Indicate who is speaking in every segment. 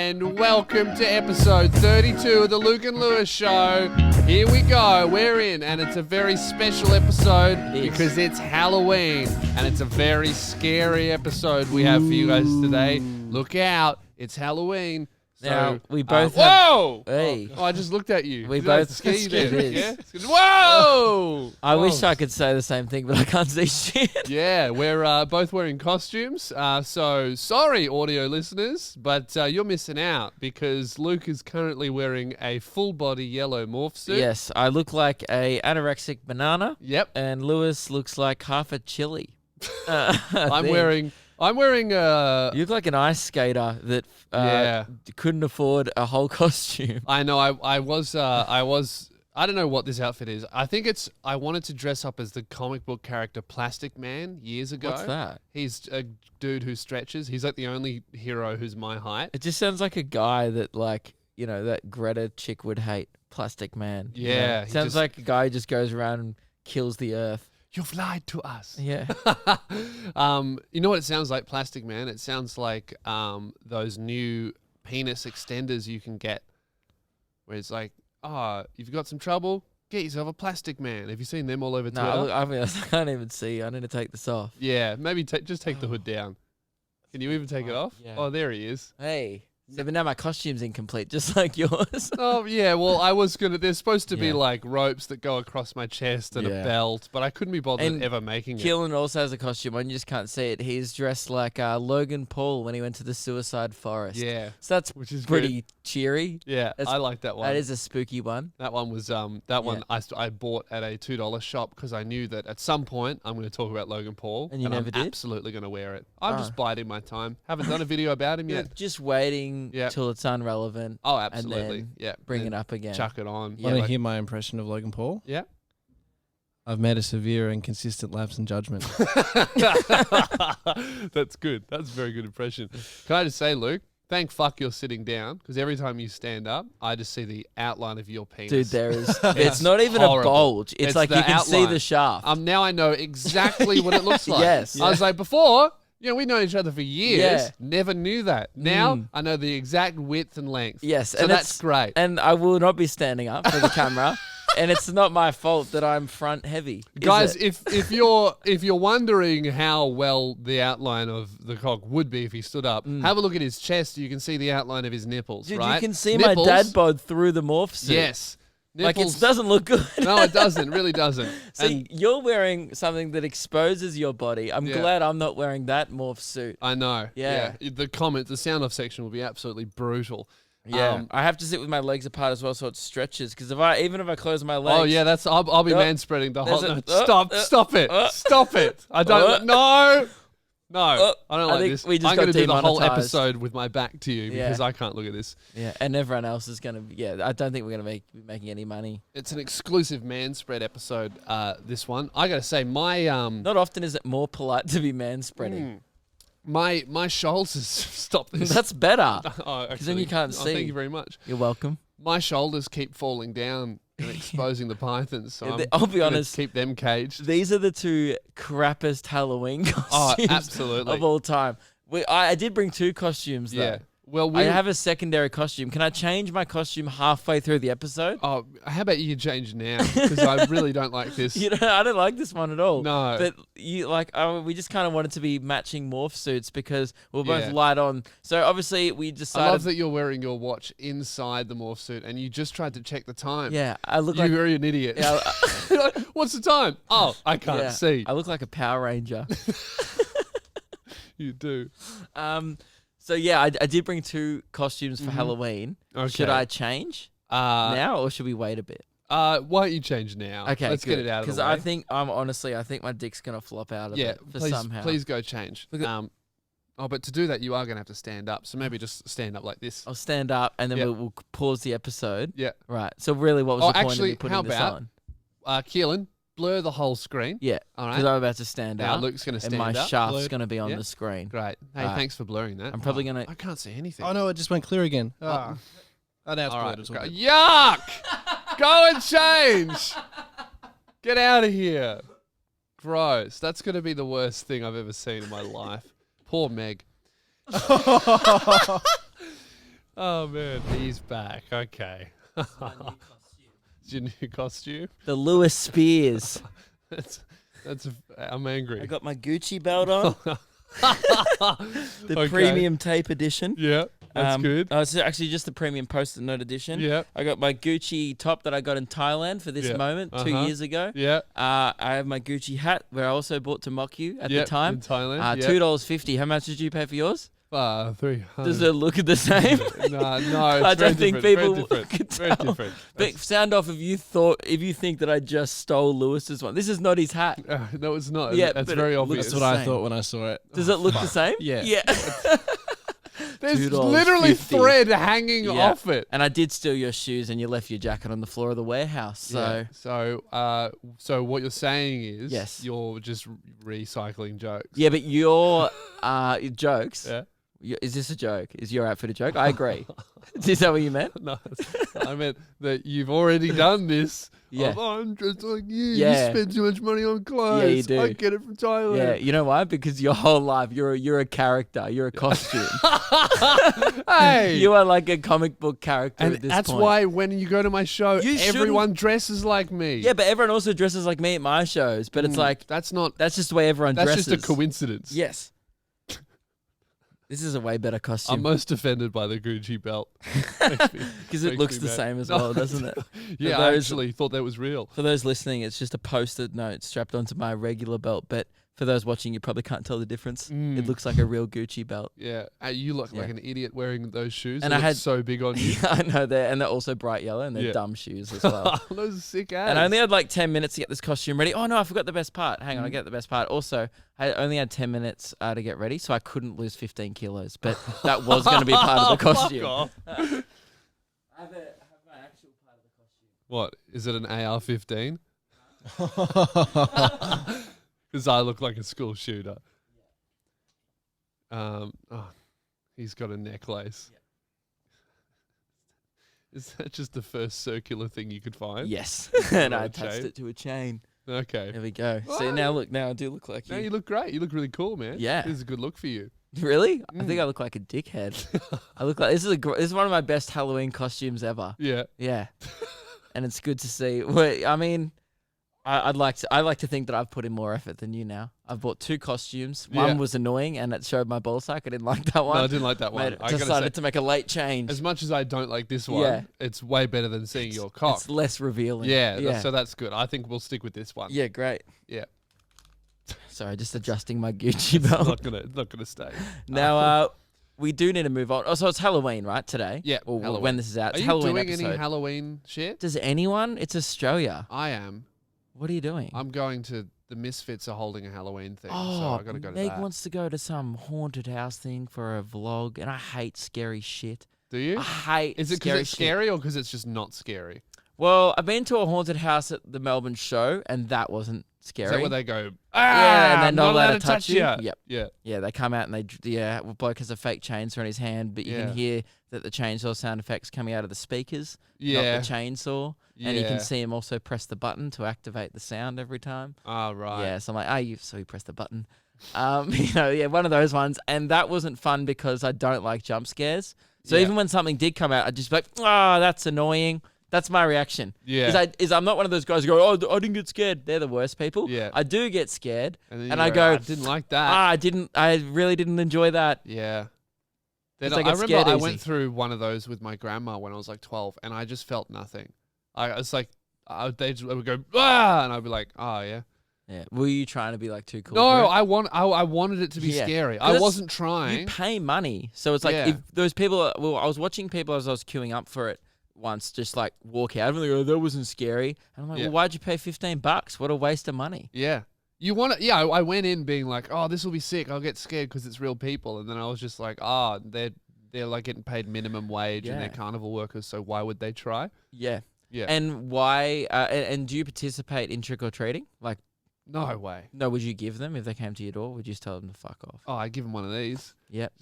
Speaker 1: and welcome to episode 32 of the Luke and Lewis Show. Here we go, we're in, and it's a very special episode because it's Halloween, and it's a very scary episode we have for you guys today. Look out, it's Halloween.
Speaker 2: Now, we both
Speaker 1: whoa!
Speaker 2: Hey.
Speaker 1: Oh, I just looked at you.
Speaker 2: We
Speaker 1: Did
Speaker 2: both...
Speaker 1: I scare you
Speaker 2: It
Speaker 1: there?
Speaker 2: is.
Speaker 1: Yeah? Whoa!
Speaker 2: I wish I could say the same thing, but I can't see shit.
Speaker 1: Yeah, we're both wearing costumes. So sorry, audio listeners, but you're missing out because Luke is currently wearing a full-body yellow morph suit.
Speaker 2: Yes, I look like a anorexic banana.
Speaker 1: Yep.
Speaker 2: And Lewis looks like half a chili.
Speaker 1: I'm wearing
Speaker 2: You look like an ice skater that couldn't afford a whole costume.
Speaker 1: I know. I was. I don't know what this outfit is. I think it's. I wanted to dress up as the comic book character Plastic Man years ago.
Speaker 2: What's that?
Speaker 1: He's a dude who stretches. He's like the only hero who's my height.
Speaker 2: It just sounds like a guy that, like, you know, that Greta chick would hate. Plastic Man.
Speaker 1: Yeah.
Speaker 2: Sounds like a guy who just goes around and kills the earth.
Speaker 1: You've lied to us.
Speaker 2: Yeah.
Speaker 1: You know what it sounds like, Plastic Man? It sounds like those new penis extenders you can get where it's like, oh, you've got some trouble? Get yourself a Plastic Man. Have you seen them all over Twitter?
Speaker 2: No, I can't even see. I need to take this off.
Speaker 1: Yeah, maybe just take the hood down. Can you even take it off?
Speaker 2: Yeah.
Speaker 1: Oh, there he is.
Speaker 2: Hey. So, but now my costume's incomplete, just like yours.
Speaker 1: Oh, yeah. Well, I was going to... There's supposed to be,
Speaker 2: Yeah.
Speaker 1: like, ropes that go across my chest and a belt, but I couldn't be bothered
Speaker 2: And
Speaker 1: ever making it.
Speaker 2: Keelan also has a costume on. You just can't see it. He's dressed like Logan Paul when he went to the Suicide Forest.
Speaker 1: Yeah.
Speaker 2: So that's
Speaker 1: Which is
Speaker 2: pretty cheery.
Speaker 1: Yeah,
Speaker 2: That's-
Speaker 1: I like that one.
Speaker 2: That is a spooky one.
Speaker 1: That one was one I bought at a $2 shop because I knew that at some point I'm going to talk about Logan Paul,
Speaker 2: And you never
Speaker 1: I'm
Speaker 2: did?
Speaker 1: absolutely going to wear it. I'm
Speaker 2: Oh.
Speaker 1: just biding my time. Haven't done a video about him
Speaker 2: You're
Speaker 1: yet.
Speaker 2: just waiting
Speaker 1: Yeah.
Speaker 2: till it's unrelevant.
Speaker 1: Oh, absolutely.
Speaker 2: then
Speaker 1: Yeah,
Speaker 2: Bring
Speaker 1: and
Speaker 2: it up again.
Speaker 1: chuck it on.
Speaker 2: Yeah.
Speaker 3: Want to
Speaker 1: like-
Speaker 3: hear my impression of Logan Paul?
Speaker 1: yeah.
Speaker 3: I've made a severe and consistent lapse in judgment.
Speaker 1: That's good. That's a very good impression. Can I just say, Luke? Thank fuck you're sitting down because every time you stand up, I just see the outline of your penis.
Speaker 2: Dude, there is. It's not even
Speaker 1: horrible.
Speaker 2: a bulge. It's like
Speaker 1: the
Speaker 2: you can see
Speaker 1: outline.
Speaker 2: the shaft.
Speaker 1: Now I know exactly what it looks like.
Speaker 2: Yes.
Speaker 1: I was like, before, we've known each other for years.
Speaker 2: Yeah.
Speaker 1: Never knew that. Now I know the exact width and length.
Speaker 2: Yes,
Speaker 1: So
Speaker 2: and
Speaker 1: that's
Speaker 2: it's
Speaker 1: great.
Speaker 2: And I will not be standing up for the camera. And it's not my fault that I'm front heavy. is
Speaker 1: Guys,
Speaker 2: it?
Speaker 1: if you're wondering how well the outline of the cock would be if he stood up, have a look at his chest. You can see the outline of his nipples,
Speaker 2: Dude,
Speaker 1: right?
Speaker 2: you can see
Speaker 1: Nipples,
Speaker 2: my dad bod through the morph suit.
Speaker 1: Yes.
Speaker 2: Like,
Speaker 1: Nipples.
Speaker 2: it doesn't look good.
Speaker 1: No, it doesn't. Really doesn't.
Speaker 2: See, you're wearing something that exposes your body. I'm
Speaker 1: Yeah.
Speaker 2: glad I'm not wearing that morph suit.
Speaker 1: I know.
Speaker 2: Yeah.
Speaker 1: The sound off section will be absolutely brutal.
Speaker 2: Yeah, I have to sit with my legs apart as well, so it stretches. Because even if I close my legs,
Speaker 1: Oh yeah, I'll be
Speaker 2: Oh,
Speaker 1: manspreading the whole.
Speaker 2: there's a-
Speaker 1: Stop it! Stop it! I don't. No, I don't like
Speaker 2: think
Speaker 1: this.
Speaker 2: we just
Speaker 1: I'm
Speaker 2: got
Speaker 1: going to do the whole
Speaker 2: demonetized.
Speaker 1: episode with my back to you
Speaker 2: Yeah.
Speaker 1: because I can't look at this.
Speaker 2: yeah, and everyone else is gonna. I don't think we're gonna be making any money.
Speaker 1: It's an exclusive manspread episode. This one, I got to say, my
Speaker 2: Not often is it more polite to be man spreading.
Speaker 1: my shoulders stop this.
Speaker 2: That's better.
Speaker 1: Oh,
Speaker 2: Because then you can't see.
Speaker 1: Thank you very much.
Speaker 2: You're welcome.
Speaker 1: My shoulders keep falling down and exposing the pythons. So
Speaker 2: Yeah, I'll be
Speaker 1: gonna
Speaker 2: honest.
Speaker 1: keep them caged.
Speaker 2: These are the two crappest Halloween
Speaker 1: Oh,
Speaker 2: costumes
Speaker 1: absolutely.
Speaker 2: of all time. I did bring two costumes though.
Speaker 1: Yeah. Well,
Speaker 2: I have a secondary costume. Can I change my costume halfway through the episode?
Speaker 1: Oh, how about you change now? Because I really don't like this.
Speaker 2: I don't like this one at all.
Speaker 1: No.
Speaker 2: But we just kind of wanted to be matching morph suits because we're both
Speaker 1: Yeah.
Speaker 2: light on. So obviously we
Speaker 1: I
Speaker 2: decided.
Speaker 1: love that you're wearing your watch inside the morph suit and you just tried to check the time.
Speaker 2: Yeah, I look like.
Speaker 1: You're an idiot.
Speaker 2: Yeah,
Speaker 1: What's the time? Oh, I can't
Speaker 2: yeah,
Speaker 1: see.
Speaker 2: I look like a Power Ranger.
Speaker 1: You do.
Speaker 2: So yeah, I did bring two costumes for Halloween.
Speaker 1: Okay.
Speaker 2: Should I change now or should we wait a bit?
Speaker 1: Why don't you change now?
Speaker 2: Okay,
Speaker 1: Let's get it out of the way.
Speaker 2: Because I think my dick's gonna flop out of it for somehow.
Speaker 1: please go change.
Speaker 2: Look at-
Speaker 1: But to do that, you are going to have to stand up. So maybe just stand up like this.
Speaker 2: I'll stand up and then
Speaker 1: Yeah.
Speaker 2: we'll pause the episode.
Speaker 1: Yeah.
Speaker 2: Right. So really, what was
Speaker 1: Oh,
Speaker 2: the point
Speaker 1: actually,
Speaker 2: of me putting
Speaker 1: how
Speaker 2: this
Speaker 1: about-
Speaker 2: on?
Speaker 1: Keelan, blur the whole screen.
Speaker 2: Yeah.
Speaker 1: All right.
Speaker 2: Because I'm about to stand
Speaker 1: Now
Speaker 2: up.
Speaker 1: Luke's going to stand
Speaker 2: and my
Speaker 1: up.
Speaker 2: shaft's
Speaker 3: Blurred.
Speaker 2: going to be on
Speaker 1: Yeah.
Speaker 2: the screen.
Speaker 1: Great. Hey,
Speaker 2: Alright.
Speaker 1: thanks for blurring that.
Speaker 2: I'm probably gonna.
Speaker 1: I can't see anything.
Speaker 3: Oh no, it just went clear again. Oh, now it's
Speaker 1: All right.
Speaker 3: blurred. It's all
Speaker 1: Go.
Speaker 3: good.
Speaker 1: Yuck! Go and change. Get out of here. Gross. That's going to be the worst thing I've ever seen in my life. Poor Meg. Oh man, he's back. Okay. It's your new costume.
Speaker 2: The Lewis Spears.
Speaker 1: I'm angry.
Speaker 2: I got my Gucci belt on. The premium tape edition.
Speaker 1: Yeah, that's good.
Speaker 2: It's actually just the premium post-it note edition.
Speaker 1: Yeah.
Speaker 2: I got my Gucci top that I got in Thailand for this moment 2 years ago.
Speaker 1: Yeah.
Speaker 2: I have my Gucci hat where I also bought to mock you at the time.
Speaker 1: In Thailand.
Speaker 2: $2.50. How much did you pay for yours?
Speaker 1: 300.
Speaker 2: Does it look the same?
Speaker 1: No,
Speaker 2: I don't think people could
Speaker 1: Very
Speaker 2: tell.
Speaker 1: different.
Speaker 2: But sound off if you think that I just stole Lewis's one. This is not his hat.
Speaker 1: No, it's not.
Speaker 2: Yeah,
Speaker 1: that's
Speaker 2: but
Speaker 1: very
Speaker 2: it
Speaker 1: obvious.
Speaker 3: That's what I thought when I saw it.
Speaker 2: Does it look the same?
Speaker 3: Yeah.
Speaker 2: Yeah.
Speaker 1: There's
Speaker 2: $2.50.
Speaker 1: literally thread hanging off it.
Speaker 2: And I did steal your shoes, and you left your jacket on the floor of the warehouse. So
Speaker 1: So what you're saying is,
Speaker 2: Yes.
Speaker 1: you're just recycling jokes.
Speaker 2: yeah, but your jokes.
Speaker 1: Yeah.
Speaker 2: Is this a joke? Is your outfit a joke? I agree. Is that what you meant?
Speaker 1: No, I meant that you've already done this.
Speaker 2: Yeah.
Speaker 1: Oh, I'm just like you.
Speaker 2: Yeah.
Speaker 1: You spend too much money on clothes.
Speaker 2: Yeah, you do.
Speaker 1: I get it from Thailand.
Speaker 2: Yeah, you know why? Because your whole life you're a character. You're a costume.
Speaker 1: Hey.
Speaker 2: You are like a comic book character
Speaker 1: And
Speaker 2: at this
Speaker 1: that's
Speaker 2: point.
Speaker 1: why when you go to my show,
Speaker 2: You
Speaker 1: everyone dresses like me.
Speaker 2: Yeah, but everyone also dresses like me at my shows. But it's like
Speaker 1: that's
Speaker 2: just the way everyone dresses.
Speaker 1: just a coincidence.
Speaker 2: Yes. This is a way better costume.
Speaker 1: I'm most offended by the Gucci belt.
Speaker 2: Because it looks the same as well, doesn't it?
Speaker 1: Yeah, I actually thought that was real.
Speaker 2: For those listening, it's just a post-it note strapped onto my regular belt. But for those watching, you probably can't tell the difference. It looks like a real Gucci belt.
Speaker 1: Yeah, you look like an idiot wearing those shoes.
Speaker 2: And
Speaker 1: they
Speaker 2: I
Speaker 1: look
Speaker 2: had
Speaker 1: so big on you.
Speaker 2: I know and th're also bright yellow, and they're dumb shoes as well.
Speaker 1: Those are sick ass.
Speaker 2: And I only had like 10 minutes to get this costume ready. Oh no, I forgot the best part. Hang on, I get the best part. Also, I only had 10 minutes to get ready, so I couldn't lose 15 kilos. But that was going to be part of the costume.
Speaker 1: Fuck off.
Speaker 2: I have my actual part of the costume.
Speaker 1: What is it? An AR-15? Because I look like a school shooter. He's got a necklace. Yeah. Is that just the first circular thing you could find?
Speaker 2: Yes, and I attached it to a chain.
Speaker 1: Okay.
Speaker 2: There we go. See, now I do look like you.
Speaker 1: No, you look great. You look really cool, man.
Speaker 2: Yeah.
Speaker 1: This is a good look for you.
Speaker 2: Really? I think I look like a dickhead. I look like this is one of my best Halloween costumes ever.
Speaker 1: Yeah.
Speaker 2: Yeah. And it's good to see. Well, I mean, I like to think that I've put in more effort than you now. I've bought 2 costumes. One was annoying and it showed my ball sack. I didn't like that one.
Speaker 1: No, I didn't like that one.
Speaker 2: I decided to make a late change.
Speaker 1: As much as I don't like this one, it's way better than seeing your cock.
Speaker 2: It's less revealing.
Speaker 1: Yeah, so that's good. I think we'll stick with this one.
Speaker 2: Yeah, great.
Speaker 1: Yeah.
Speaker 2: Sorry, just adjusting my Gucci belt.
Speaker 1: It's not gonna stay.
Speaker 2: Now, we do need to move on. Oh, so it's Halloween, right, today?
Speaker 1: Yeah,
Speaker 2: Or
Speaker 1: Halloween.
Speaker 2: when this is out.
Speaker 1: Are
Speaker 2: It's
Speaker 1: you
Speaker 2: Halloween
Speaker 1: doing
Speaker 2: episode.
Speaker 1: any Halloween shit?
Speaker 2: Does anyone? It's Australia.
Speaker 1: I am.
Speaker 2: What are you doing?
Speaker 1: I'm going to the Misfits are holding a Halloween thing, so I gotta go to
Speaker 2: Meg
Speaker 1: that.
Speaker 2: wants to go to some haunted house thing for a vlog, and I hate scary shit.
Speaker 1: Do you?
Speaker 2: I hate
Speaker 1: Is it
Speaker 2: scary
Speaker 1: because it's
Speaker 2: shit.
Speaker 1: scary or because it's just not scary?
Speaker 2: Well, I've been to a haunted house at the Melbourne show, and that wasn't scary.
Speaker 1: Is that where they go,
Speaker 2: yeah, and they're
Speaker 1: not
Speaker 2: not allowed to touch you? Yep.
Speaker 1: Yeah.
Speaker 2: Yeah, they come out and the bloke has a fake chainsaw in his hand, but you can hear that the chainsaw sound effects coming out of the speakers, not the chainsaw. And you can see him also press the button to activate the sound every time.
Speaker 1: Oh, right.
Speaker 2: Yeah, so I'm like, so you press the button. One of those ones. And that wasn't fun because I don't like jump scares. So even when something did come out, I'd just be like, that's annoying. That's my reaction.
Speaker 1: Yeah.
Speaker 2: I'm not one of those guys who go, I didn't get scared. They're the worst people.
Speaker 1: Yeah.
Speaker 2: I do get scared.
Speaker 1: And
Speaker 2: I go,
Speaker 1: I didn't like that.
Speaker 2: I really didn't enjoy that.
Speaker 1: Yeah.
Speaker 2: Then
Speaker 1: I
Speaker 2: I get
Speaker 1: remember
Speaker 2: scared
Speaker 1: I
Speaker 2: easy.
Speaker 1: went through one of those with my grandma when I was like 12, and I just felt nothing. I was like, they would go, and I'd be like, oh, yeah.
Speaker 2: Yeah. Were you trying to be like too cool?
Speaker 1: No,
Speaker 2: for it?
Speaker 1: I wanted it to be scary. I wasn't trying.
Speaker 2: You pay money. So it's like if those people, I was watching people as I was queuing up for it once, just like walk out and they go, that wasn't scary. And I'm like, well, why'd you pay $15? What a waste of money.
Speaker 1: Yeah. You want to, I went in being like, oh, this will be sick. I'll get scared because it's real people. And then I was just like, they're like getting paid minimum wage and they're carnival workers. So why would they try?
Speaker 2: Yeah.
Speaker 1: Yeah.
Speaker 2: And why, and do you participate in trick-or-treating? Like,
Speaker 1: no way.
Speaker 2: No, would you give them if they came to your door? Would you just tell them to fuck off?
Speaker 1: Oh, I'd give them one of these.
Speaker 2: Yep.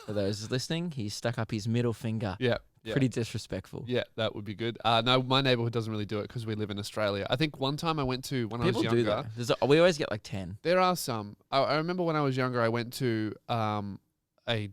Speaker 2: For those listening, he stuck up his middle finger.
Speaker 1: Yeah.
Speaker 2: Pretty disrespectful.
Speaker 1: Yeah, that would be good. No, my neighborhood doesn't really do it because we live in Australia. I think one time I went to, when
Speaker 2: People
Speaker 1: I was younger.
Speaker 2: do that. We always get like 10.
Speaker 1: There are some. I remember when I was younger, I went to a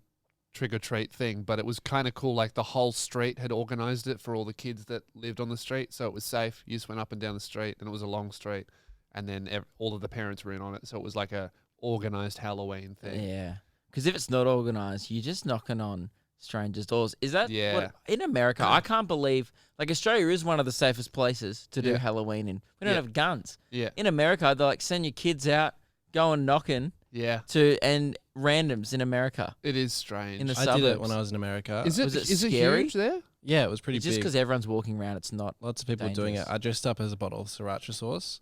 Speaker 1: trick-or-treat thing, but it was kind of cool. Like the whole street had organized it for all the kids that lived on the street, so it was safe. You just went up and down the street, and it was a long street, and then all of the parents were in on it, so it was like a organized Halloween thing.
Speaker 2: Yeah, because if it's not organized, you're just knocking on strangers' doors. Is that what, in America? I can't believe, like, Australia is one of the safest places to do Halloween in. We don't have guns.
Speaker 1: Yeah.
Speaker 2: In America, they like send your kids out, going knocking.
Speaker 1: Yeah.
Speaker 2: And randoms in America.
Speaker 1: It is strange.
Speaker 2: In the
Speaker 3: I
Speaker 2: suburbs.
Speaker 3: did it when I was in America.
Speaker 1: Is it
Speaker 2: scary?
Speaker 1: huge there?
Speaker 3: Yeah, it was pretty
Speaker 2: Just
Speaker 3: big.
Speaker 2: because everyone's walking around, it's not.
Speaker 3: Lots of people doing it. I dressed up as a bottle of sriracha sauce,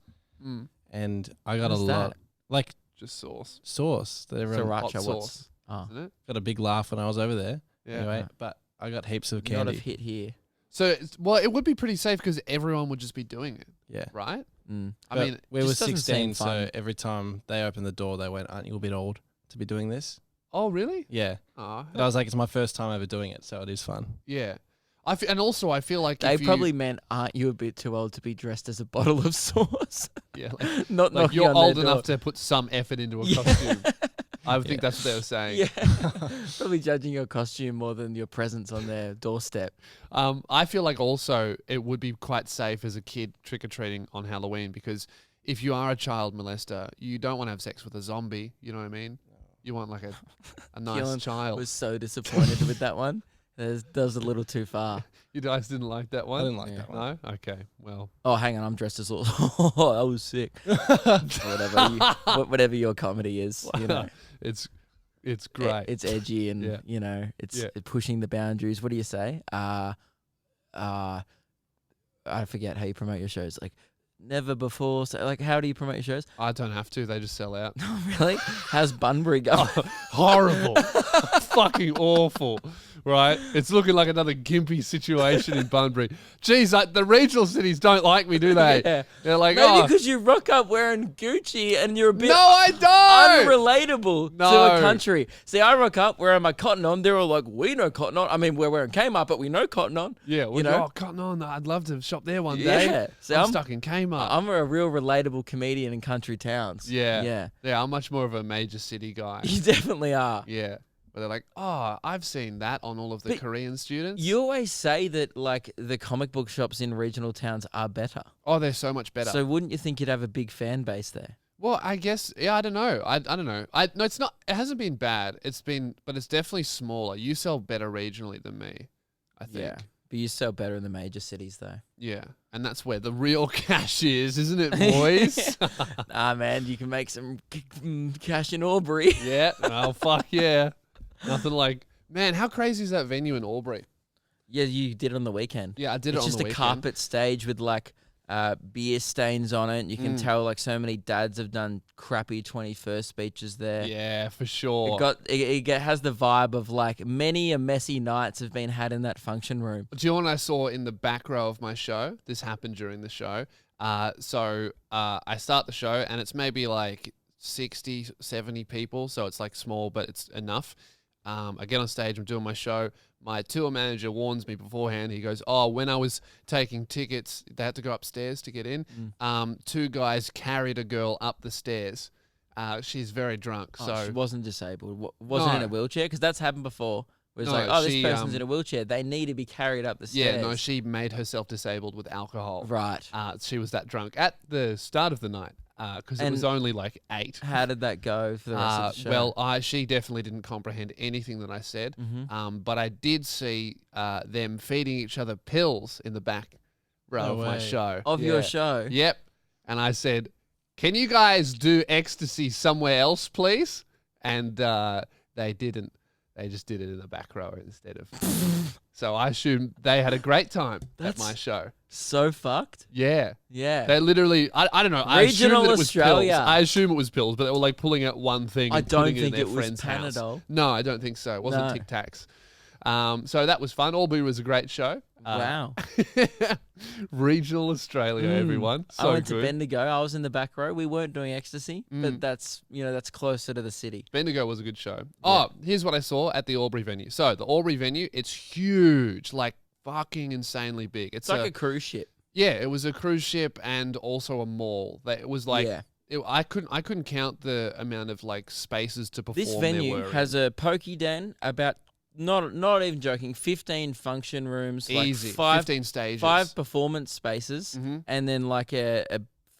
Speaker 3: and I got
Speaker 2: What's
Speaker 3: a lot.
Speaker 2: that?
Speaker 3: Like
Speaker 1: just sauce.
Speaker 3: Sauce.
Speaker 2: Sriracha.
Speaker 1: Hot
Speaker 2: What's
Speaker 1: sauce,
Speaker 2: isn't
Speaker 1: it?
Speaker 3: Got a big laugh when I was over there.
Speaker 1: Yeah.
Speaker 3: Anyway, but I got heaps of
Speaker 2: not
Speaker 3: candy.
Speaker 2: a hit here.
Speaker 1: So, it would be pretty safe because everyone would just be doing it.
Speaker 3: Yeah.
Speaker 1: Right?
Speaker 2: Mm.
Speaker 1: I mean,
Speaker 3: we were
Speaker 2: just doesn't seem
Speaker 3: 16, so
Speaker 2: fun.
Speaker 3: every time they opened the door, they went, "Aren't you a bit old to be doing this?"
Speaker 1: oh, really?
Speaker 3: Yeah.
Speaker 1: Oh,
Speaker 3: But I was like, it's my first time ever doing it, so it is fun.
Speaker 1: yeah. And also, I feel like
Speaker 2: They
Speaker 1: if
Speaker 2: probably meant, aren't you a bit too old to be dressed as a bottle of sauce?
Speaker 1: yeah, like,
Speaker 2: Not
Speaker 1: like
Speaker 2: knocking
Speaker 1: you're
Speaker 2: on their
Speaker 1: old
Speaker 2: door.
Speaker 1: enough to put some effort into a
Speaker 2: Yeah.
Speaker 1: costume. I would think that's what they were saying.
Speaker 2: Yeah. Probably judging your costume more than your presence on their doorstep.
Speaker 1: I feel like also it would be quite safe as a kid trick-or-treating on Halloween because if you are a child molester, you don't want to have sex with a zombie. You know what I mean? You want like a nice
Speaker 2: Keelan
Speaker 1: child.
Speaker 2: was so disappointed with that one. That was a little too far.
Speaker 1: You guys didn't like that one?
Speaker 3: I didn't like that one.
Speaker 1: No? Okay, well.
Speaker 2: Oh, hang on, I'm dressed as all. Oh, that was sick. Whatever your comedy is, you know.
Speaker 1: It's great.
Speaker 2: It's edgy and you know, it's pushing the boundaries. What do you say? I forget how you promote your shows. Like never before. So, like, how do you promote your shows?
Speaker 1: I don't have to. They just sell out.
Speaker 2: Oh, really? How's Bunbury going?
Speaker 1: Horrible. Fucking awful. Right? It's looking like another gimpy situation in Bunbury. Jeez, the regional cities don't like me, do they?
Speaker 2: Yeah.
Speaker 1: They're like,
Speaker 2: maybe because you rock up wearing Gucci and you're a bit
Speaker 1: no, I don't.
Speaker 2: unrelatable to
Speaker 1: No.
Speaker 2: a country. See, I rock up wearing my Cotton On. They're all like, we know Cotton On. I mean, we're wearing Kmart, but we know Cotton On.
Speaker 1: Yeah, well,
Speaker 2: you know?
Speaker 1: oh, Cotton On. I'd love to shop there one day.
Speaker 2: Yeah. See,
Speaker 1: I'm stuck in Kmart.
Speaker 2: I'm a real relatable comedian in country towns.
Speaker 1: Yeah. I'm much more of a major city guy.
Speaker 2: You definitely are.
Speaker 1: Yeah. But they're like, oh, I've seen that on all of the Korean students.
Speaker 2: You always say that, like, the comic book shops in regional towns are better.
Speaker 1: Oh, they're so much better.
Speaker 2: So wouldn't you think you'd have a big fan base there?
Speaker 1: Well, I guess, yeah, I don't know. I don't know. No, it's not. It hasn't been bad. But it's definitely smaller. You sell better regionally than me, I think.
Speaker 2: Yeah. But you sell better in the major cities, though.
Speaker 1: Yeah. And that's where the real cash is, isn't it, boys?
Speaker 2: Nah, man, you can make some cash in Albury.
Speaker 1: Yeah. Oh, fuck yeah. Nothing like, man, how crazy is that venue in Albury?
Speaker 2: Yeah, you did it on the weekend.
Speaker 1: Yeah, I did it on the weekend.
Speaker 2: It's just a carpet stage with, like, beer stains on it. You can tell, like, so many dads have done crappy 21st speeches there.
Speaker 1: Yeah, for sure.
Speaker 2: It has the vibe of, like, many a messy nights have been had in that function room.
Speaker 1: Do you know what I saw in the back row of my show? This happened during the show. So I start the show, and it's maybe, like, 60, 70 people, so it's, like, small, but it's enough. I get on stage, I'm doing my show. My tour manager warns me beforehand. He goes, oh, when I was taking tickets, they had to go upstairs to get in. Two guys carried a girl up the stairs. She's very drunk. So
Speaker 2: she wasn't disabled. Wasn't in a wheelchair? Because that's happened before. It was like, oh, this person's in a wheelchair. They need to be carried up the stairs.
Speaker 1: Yeah, no, she made herself disabled with alcohol.
Speaker 2: Right.
Speaker 1: She was that drunk at the start of the night. Because it was only like 8.
Speaker 2: How did that go for the rest of the show?
Speaker 1: Well, she definitely didn't comprehend anything that I said. But I did see them feeding each other pills in the back row of my show.
Speaker 2: Of your show?
Speaker 1: Yep. And I said, can you guys do ecstasy somewhere else, please? And they didn't. They just did it in the back row instead of... So I assume they had a great time at my show.
Speaker 2: So fucked?
Speaker 1: Yeah.
Speaker 2: Yeah.
Speaker 1: They literally, I don't know. I assume that it was
Speaker 2: Australia.
Speaker 1: pills. I assume it was pills, but they were like pulling out one thing and putting it in their friend's house.
Speaker 2: Panadol.
Speaker 1: No, I don't think so. It wasn't Tic Tacs. So that was fun. Albury was a great show.
Speaker 2: Wow.
Speaker 1: Regional Australia, everyone. So
Speaker 2: I went
Speaker 1: good.
Speaker 2: to Bendigo. I was in the back row. We weren't doing ecstasy, but that's closer to the city.
Speaker 1: Bendigo was a good show. Oh, here's what I saw at the Albury venue. So the Albury venue, it's huge, like fucking insanely big. It's
Speaker 2: like a cruise ship.
Speaker 1: Yeah, it was a cruise ship and also a mall. It was like I couldn't count the amount of like spaces to perform.
Speaker 2: This venue has a pokey den about not even joking. 15 function rooms,
Speaker 1: Easy.
Speaker 2: like
Speaker 1: 15 stages,
Speaker 2: 5 performance spaces, and then like a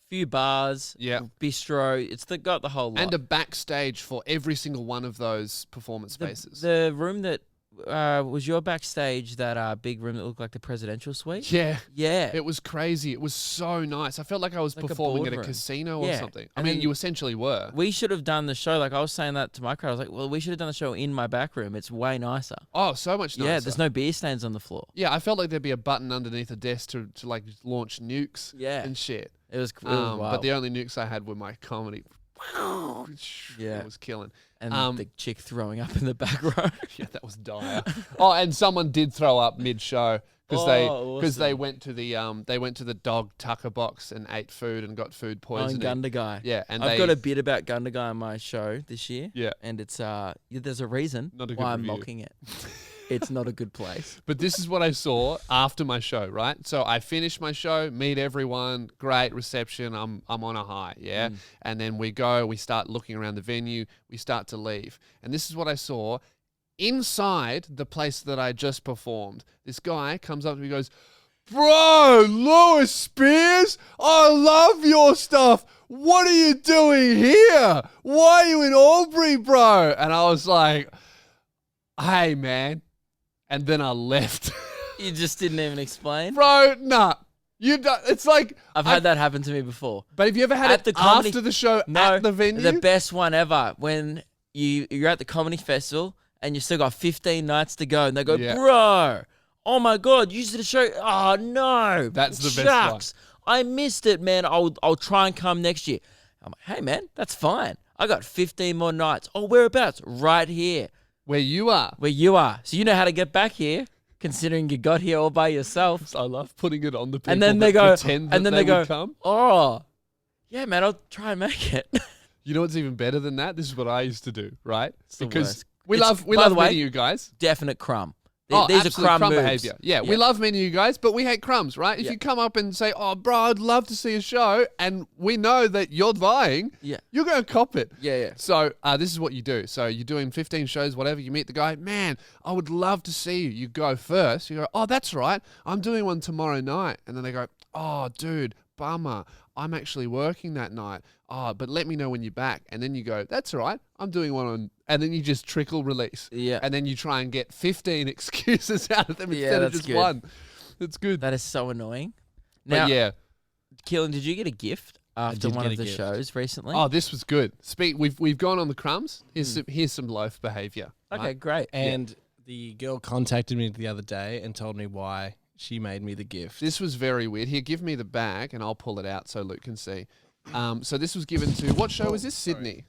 Speaker 2: few bars, bistro. It's got the whole lot.
Speaker 1: And a backstage for every single one of those performance spaces.
Speaker 2: The room that was your backstage, that big room that looked like the presidential suite?
Speaker 1: Yeah.
Speaker 2: Yeah.
Speaker 1: It was crazy. It was so nice. I felt like I was performing at a casino or something. I mean, you essentially were.
Speaker 2: We should have done the show. Like, I was saying that to my crowd. I was like, well, we should have done the show in my back room. It's way nicer.
Speaker 1: Oh, so much nicer.
Speaker 2: Yeah, there's no beer stains on the floor.
Speaker 1: Yeah, I felt like there'd be a button underneath a desk to like launch nukes and shit.
Speaker 2: It was wild.
Speaker 1: But the only nukes I had were my comedy. It was killing.
Speaker 2: And the chick throwing up in the back row.
Speaker 1: Yeah, that was dire. Oh, and someone did throw up mid-show because they went to the dog tucker box and ate food and got food poisoning.
Speaker 2: Gunda Guy.
Speaker 1: Yeah, and
Speaker 2: I've got a bit about Gunda Guy on my show this year.
Speaker 1: Yeah,
Speaker 2: and it's there's a reason why I'm mocking it. It's not a good place.
Speaker 1: But this is what I saw after my show, right? So I finished my show, meet everyone, great reception. I'm on a high, yeah? And then we start looking around the venue, we start to leave. And this is what I saw. Inside the place that I just performed, this guy comes up to me and goes, "Bro, Lewis Spears, I love your stuff. What are you doing here? Why are you in Albury, bro?" And I was like, "Hey, man." And then I left.
Speaker 2: You just didn't even explain?
Speaker 1: Bro, nah. It's like...
Speaker 2: I've had that happen to me before.
Speaker 1: But have you ever had it after the show at the venue?
Speaker 2: The best one ever. When you're at the comedy festival and you still got 15 nights to go and they go, "Bro, oh my God, you did a show." "Oh, no.
Speaker 1: That's the best one.
Speaker 2: I missed it, man. I'll try and come next year." I'm like, "Hey, man, that's fine. I got 15 more nights." "Oh, whereabouts?" "Right here."
Speaker 1: Where you are.
Speaker 2: Where you are. So you know how to get back here, considering you got here all by yourself.
Speaker 1: I love putting it on the people
Speaker 2: and then
Speaker 1: they go, pretend that they would come.
Speaker 2: "Oh, yeah, man, I'll try and make it."
Speaker 1: You know what's even better than that? This is what I used to do, right?
Speaker 2: Because
Speaker 1: we love meeting you guys.
Speaker 2: Definite crumb.
Speaker 1: These are crumb behavior. Yeah, we love meeting you guys, but we hate crumbs, right? If you come up and say, "Oh, bro, I'd love to see a show," and we know that you're vying, you're going to cop it.
Speaker 2: Yeah.
Speaker 1: So this is what you do. So you're doing 15 shows, whatever. You meet the guy. "Man, I would love to see you." You go first. You go, "Oh, that's right. I'm doing one tomorrow night." And then they go, "Oh, dude, bummer. I'm actually working that night. Oh, but let me know when you're back." And then you go, "That's all right. I'm doing one on..." And then you just trickle release.
Speaker 2: Yeah.
Speaker 1: And then you try and get 15 excuses out of them instead of just one. It's good.
Speaker 2: That is so annoying. Now, Keelan, did you get a gift after one of the shows recently?
Speaker 1: Oh, this was good. We've gone on the crumbs. Here's some loaf behavior.
Speaker 2: Okay,
Speaker 1: right?
Speaker 2: great.
Speaker 3: And the girl contacted me the other day and told me why she made me the gift.
Speaker 1: This was very weird. Here, give me the bag and I'll pull it out so Luke can see. So this was given to, what show was this? Sydney.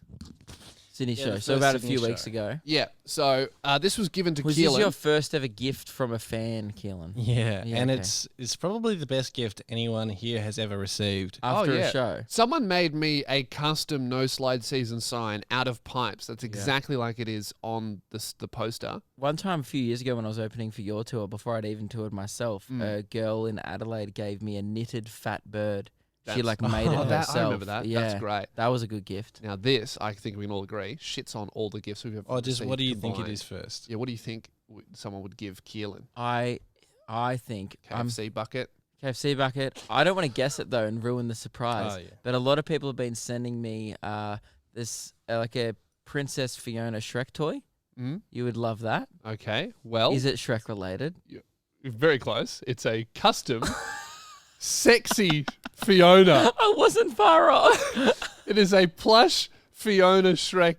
Speaker 2: Sydney show. So about a few weeks ago.
Speaker 1: Yeah. So this was given to Keelan.
Speaker 2: Was this your first ever gift from a fan, Keelan?
Speaker 3: Yeah, and it's probably the best gift anyone here has ever received.
Speaker 2: After a show.
Speaker 1: Someone made me a custom No Slide Season sign out of pipes. That's exactly like it is on the poster.
Speaker 2: One time a few years ago when I was opening for your tour, before I'd even toured myself, a girl in Adelaide gave me a knitted fat bird. She made it herself.
Speaker 1: I remember that.
Speaker 2: Yeah,
Speaker 1: that's great.
Speaker 2: That was a good gift.
Speaker 1: Now this, I think we can all agree, shits on all the gifts we've ever received.
Speaker 3: What do you think it is first?
Speaker 1: Yeah, what do you think someone would give Keelan?
Speaker 2: I think
Speaker 1: KFC bucket.
Speaker 2: KFC bucket. I don't want to guess it though and ruin the surprise. But a lot of people have been sending me this like a Princess Fiona Shrek toy. You would love that.
Speaker 1: Okay. Well,
Speaker 2: is it Shrek related?
Speaker 1: You're very close. It's a custom sexy Fiona.
Speaker 2: I wasn't far off.
Speaker 1: It is a plush Fiona Shrek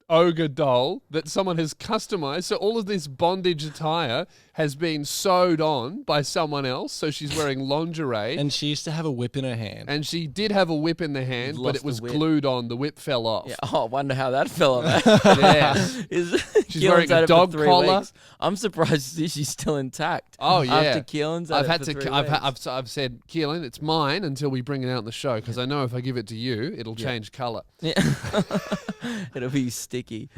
Speaker 1: ogre doll that someone has customized. So all of this bondage attire has been sewed on by someone else. So she's wearing lingerie.
Speaker 3: And she used to have a whip in her hand.
Speaker 1: And she did have a whip in the hand, but it was glued on. The whip fell off.
Speaker 2: Yeah. Oh, I wonder how that fell off.
Speaker 1: She's wearing a dog collar.
Speaker 2: Weeks. I'm surprised she's still intact.
Speaker 1: Oh yeah.
Speaker 2: After Keelan's
Speaker 1: I've said, "Keelan, it's mine until we bring it out in the show, because I know if I give it to you, it'll change color."
Speaker 2: Yeah. It'll be sticky.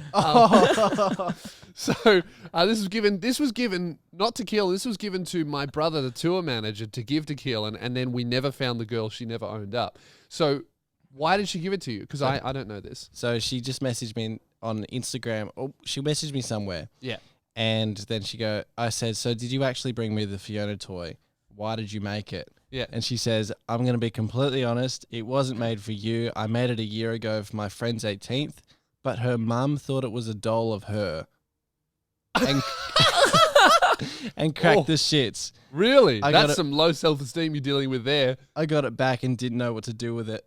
Speaker 1: So this was given not to Keelan. This was given to my brother, the tour manager, to give to Keelan, and then we never found the girl. She never owned up. So why did she give it to you? Because I don't know this.
Speaker 3: So she just messaged me on Instagram, or she messaged me somewhere.
Speaker 1: Yeah.
Speaker 3: And then I said, so did you actually bring me the Fiona toy? Why did you make it?
Speaker 1: Yeah.
Speaker 3: And she says, I'm going to be completely honest. It wasn't made for you. I made it a year ago for my friend's 18th, but her mum thought it was a doll of her. And, and cracked the shits.
Speaker 1: Really? That's some low self-esteem you're dealing with there.
Speaker 3: I got it back and didn't know what to do with it.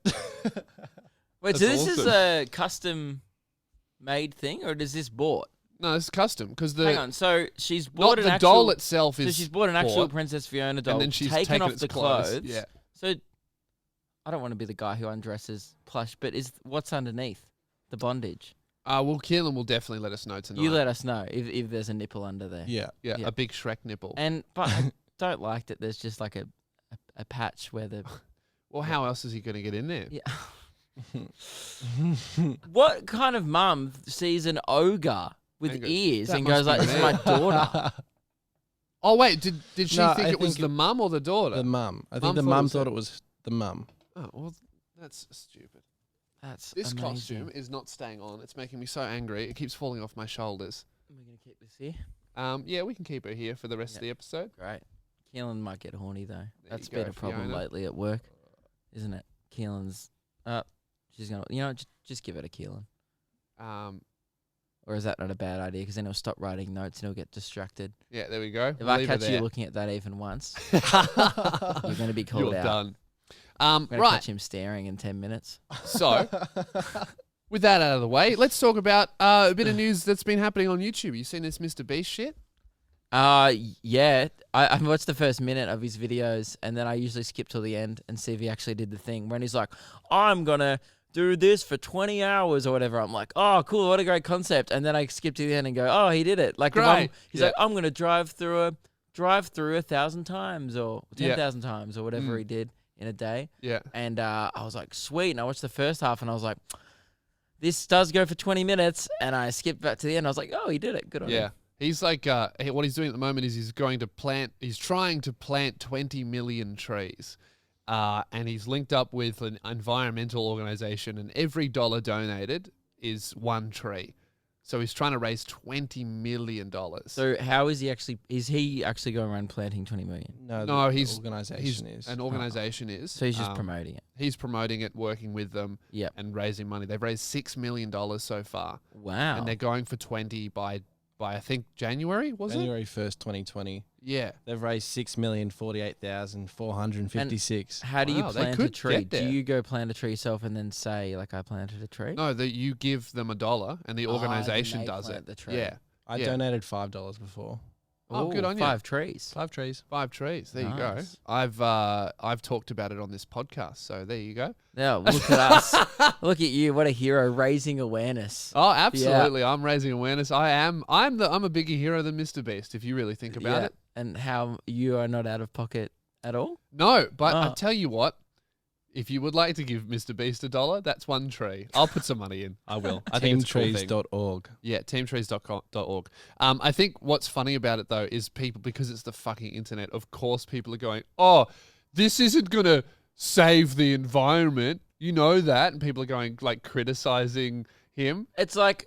Speaker 2: Wait, so this is a custom-made thing, or is this bought?
Speaker 1: No, it's custom because
Speaker 2: hang on. So she's bought
Speaker 1: the doll itself is.
Speaker 2: So she's bought an actual Princess Fiona doll,
Speaker 1: and then she's
Speaker 2: taken off the clothes.
Speaker 1: Yeah.
Speaker 2: So I don't want to be the guy who undresses plush, but what's underneath the bondage?
Speaker 1: Well, Keelan will definitely let us know tonight.
Speaker 2: You let us know if there's a nipple under there.
Speaker 1: Yeah, a big Shrek nipple.
Speaker 2: But I don't like that. There's just like a patch where the.
Speaker 1: Well, how else is he going to get in there?
Speaker 2: Yeah. What kind of mum sees an ogre with ears and goes like, "This is my daughter"?
Speaker 1: Oh wait, did she think it was the mum or the daughter?
Speaker 3: The mum. I think the mum thought it was the mum.
Speaker 1: Oh well, that's stupid.
Speaker 2: This
Speaker 1: amazing. Costume is not staying on. It's making me so angry. It keeps falling off my shoulders.
Speaker 2: Are we gonna keep this here?
Speaker 1: Yeah, we can keep her here for the rest of the episode.
Speaker 2: Great. Keelan might get horny though. That's been a problem lately at work, isn't it? Keelan's up. She's gonna, just give it a Keelan. Or is that not a bad idea? Because then he'll stop writing notes and he'll get distracted.
Speaker 1: Yeah, there we go.
Speaker 2: If I catch you looking at that even once, you're going to be called out.
Speaker 1: You're done.
Speaker 2: I'm going to catch him staring in 10 minutes.
Speaker 1: So, with that out of the way, let's talk about a bit of news that's been happening on YouTube. You seen this Mr. Beast shit?
Speaker 2: Yeah. I watched the first minute of his videos, and then I usually skip till the end and see if he actually did the thing. When he's like, I'm going to do this for 20 hours or whatever. I'm like, oh, cool, what a great concept. And then I skip to the end and go, oh, he did it. Like,
Speaker 1: great.
Speaker 2: He's like, I'm going to drive through 1,000 times or 10,000 times or whatever he did in a day.
Speaker 1: Yeah.
Speaker 2: And I was like, sweet. And I watched the first half and I was like, this does go for 20 minutes. And I skipped back to the end. I was like, oh, he did it. Good on him.
Speaker 1: Yeah. He's like, what he's doing at the moment is he's trying to plant 20 million trees. And he's linked up with an environmental organization, and every dollar donated is one tree. So he's trying to raise $20 million.
Speaker 2: So how is he actually going around planting 20 million?
Speaker 1: No,
Speaker 3: he's organization is.
Speaker 1: An organization is.
Speaker 2: So he's just promoting it.
Speaker 1: He's promoting it, working with them, and raising money. They've raised $6 million so far.
Speaker 2: Wow.
Speaker 1: And they're going for 20 by I think January,
Speaker 3: January 1st, 2020.
Speaker 1: Yeah.
Speaker 3: They've raised 6,048,456.
Speaker 2: How do you plant a tree? Do you go plant a tree yourself and then say, like, I planted a tree?
Speaker 1: No, that you give them $1 and the organization does it.
Speaker 2: The tree.
Speaker 1: Yeah.
Speaker 3: I donated $5 before.
Speaker 1: Oh, good on you.
Speaker 2: 5 trees.
Speaker 3: 5 trees.
Speaker 1: 5 trees. There you go. I've talked about it on this podcast, so there you go.
Speaker 2: Yeah, look at us. Look at you. What a hero, raising awareness.
Speaker 1: Oh, absolutely. Yeah. I'm raising awareness. I'm a bigger hero than Mr. Beast, if you really think about it.
Speaker 2: And how you are not out of pocket at all?
Speaker 1: No, but I tell you what, if you would like to give Mr. Beast $1, that's one tree. I'll put some money in. I will. I think it's
Speaker 3: teamtrees.org.
Speaker 1: Yeah, teamtrees.org. I think what's funny about it, though, is people, because it's the fucking internet, of course people are going, oh, this isn't going to save the environment. You know that. And people are going, like, criticizing him.
Speaker 2: It's like,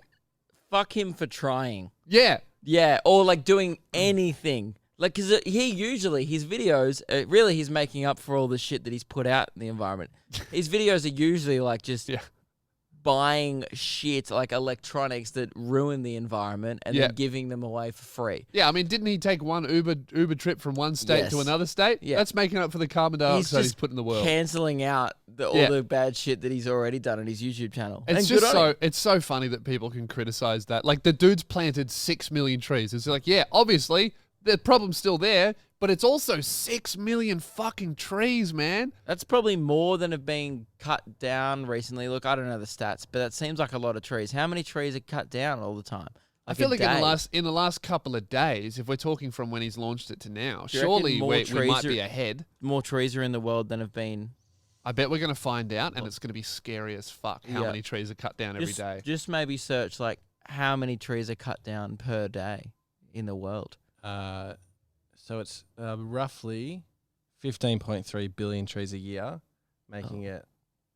Speaker 2: fuck him for trying.
Speaker 1: Yeah.
Speaker 2: Yeah, or, like, doing anything. Like, because his videos, really he's making up for all the shit that he's put out in the environment. His videos are usually like just buying shit, like electronics that ruin the environment and then giving them away for free.
Speaker 1: Yeah, I mean, didn't he take one Uber trip from one state to another state? Yeah. That's making up for the carbon dioxide he's put in the world.
Speaker 2: Cancelling out all the bad shit that he's already done on his YouTube channel.
Speaker 1: It's so funny that people can criticize that. Like, the dude's planted 6 million trees. It's like, yeah, obviously the problem's still there, but it's also 6 million fucking trees, man.
Speaker 2: That's probably more than have been cut down recently. Look, I don't know the stats, but that seems like a lot of trees. How many trees are cut down all the time?
Speaker 1: I feel like in the last couple of days, if we're talking from when he's launched it to now, surely we might be ahead.
Speaker 2: More trees are in the world than have been.
Speaker 1: I bet we're going to find out, and it's going to be scary as fuck how many trees are cut down every day.
Speaker 2: Just maybe search, like, how many trees are cut down per day in the world.
Speaker 3: So it's roughly 15.3 billion trees a year, making it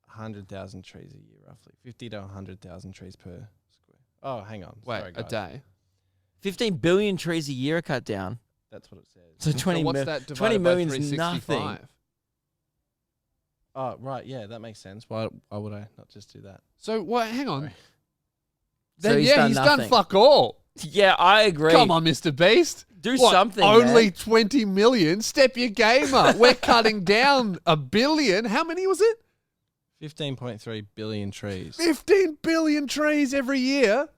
Speaker 3: 100,000 trees a year, roughly 50 to 100,000 trees per square. Oh, hang on.
Speaker 1: Wait,
Speaker 3: sorry, guys.
Speaker 1: a day?
Speaker 2: 15 billion trees a year are cut down.
Speaker 3: That's what it says.
Speaker 2: So 20
Speaker 1: what's
Speaker 2: mil-
Speaker 1: that
Speaker 2: 20
Speaker 1: divided by
Speaker 2: million's
Speaker 1: 365?
Speaker 2: nothing.
Speaker 3: Oh, right. Yeah, that makes sense. Why would I not just do that?
Speaker 1: So what? Hang on.
Speaker 3: Sorry.
Speaker 1: Then
Speaker 2: So
Speaker 1: he's done fuck all.
Speaker 2: Yeah, I agree.
Speaker 1: Come on, Mr. Beast.
Speaker 2: Do
Speaker 1: What,
Speaker 2: something,
Speaker 1: Only
Speaker 2: man.
Speaker 1: 20 million? Step your game up. We're cutting down 1 billion. How many was it?
Speaker 3: 15.3 billion trees.
Speaker 1: 15 billion trees every year.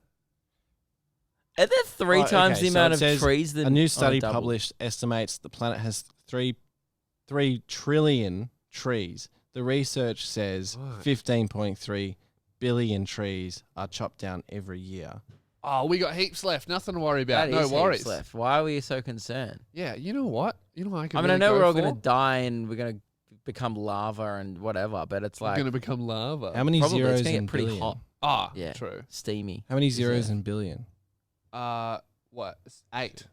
Speaker 2: Are there three
Speaker 3: Right,
Speaker 2: times
Speaker 3: okay,
Speaker 2: the
Speaker 3: so
Speaker 2: amount
Speaker 3: it
Speaker 2: of
Speaker 3: says
Speaker 2: trees than
Speaker 3: A new study
Speaker 2: double.
Speaker 3: published estimates the planet has 3 trillion trees. The research says
Speaker 1: Right.
Speaker 3: 15.3 billion trees are chopped down every year.
Speaker 1: Oh, we got heaps left. Nothing to worry about.
Speaker 2: That
Speaker 1: No
Speaker 2: is heaps
Speaker 1: worries.
Speaker 2: left. Why are we so concerned?
Speaker 1: Yeah, you know what? You know what I can
Speaker 2: I mean,
Speaker 1: really
Speaker 2: I know
Speaker 1: go
Speaker 2: we're all
Speaker 1: for?
Speaker 2: going to die and we're going to become lava and whatever, but it's
Speaker 1: We're
Speaker 2: like
Speaker 1: going to become lava.
Speaker 3: How many
Speaker 2: probably it's
Speaker 3: zeros
Speaker 2: gonna get
Speaker 3: in
Speaker 2: pretty
Speaker 3: billion?
Speaker 2: hot.
Speaker 1: Ah,
Speaker 2: Yeah.
Speaker 1: true.
Speaker 2: Steamy.
Speaker 3: How many
Speaker 2: Is
Speaker 3: zeros
Speaker 2: it?
Speaker 3: in billion?
Speaker 1: What? 8.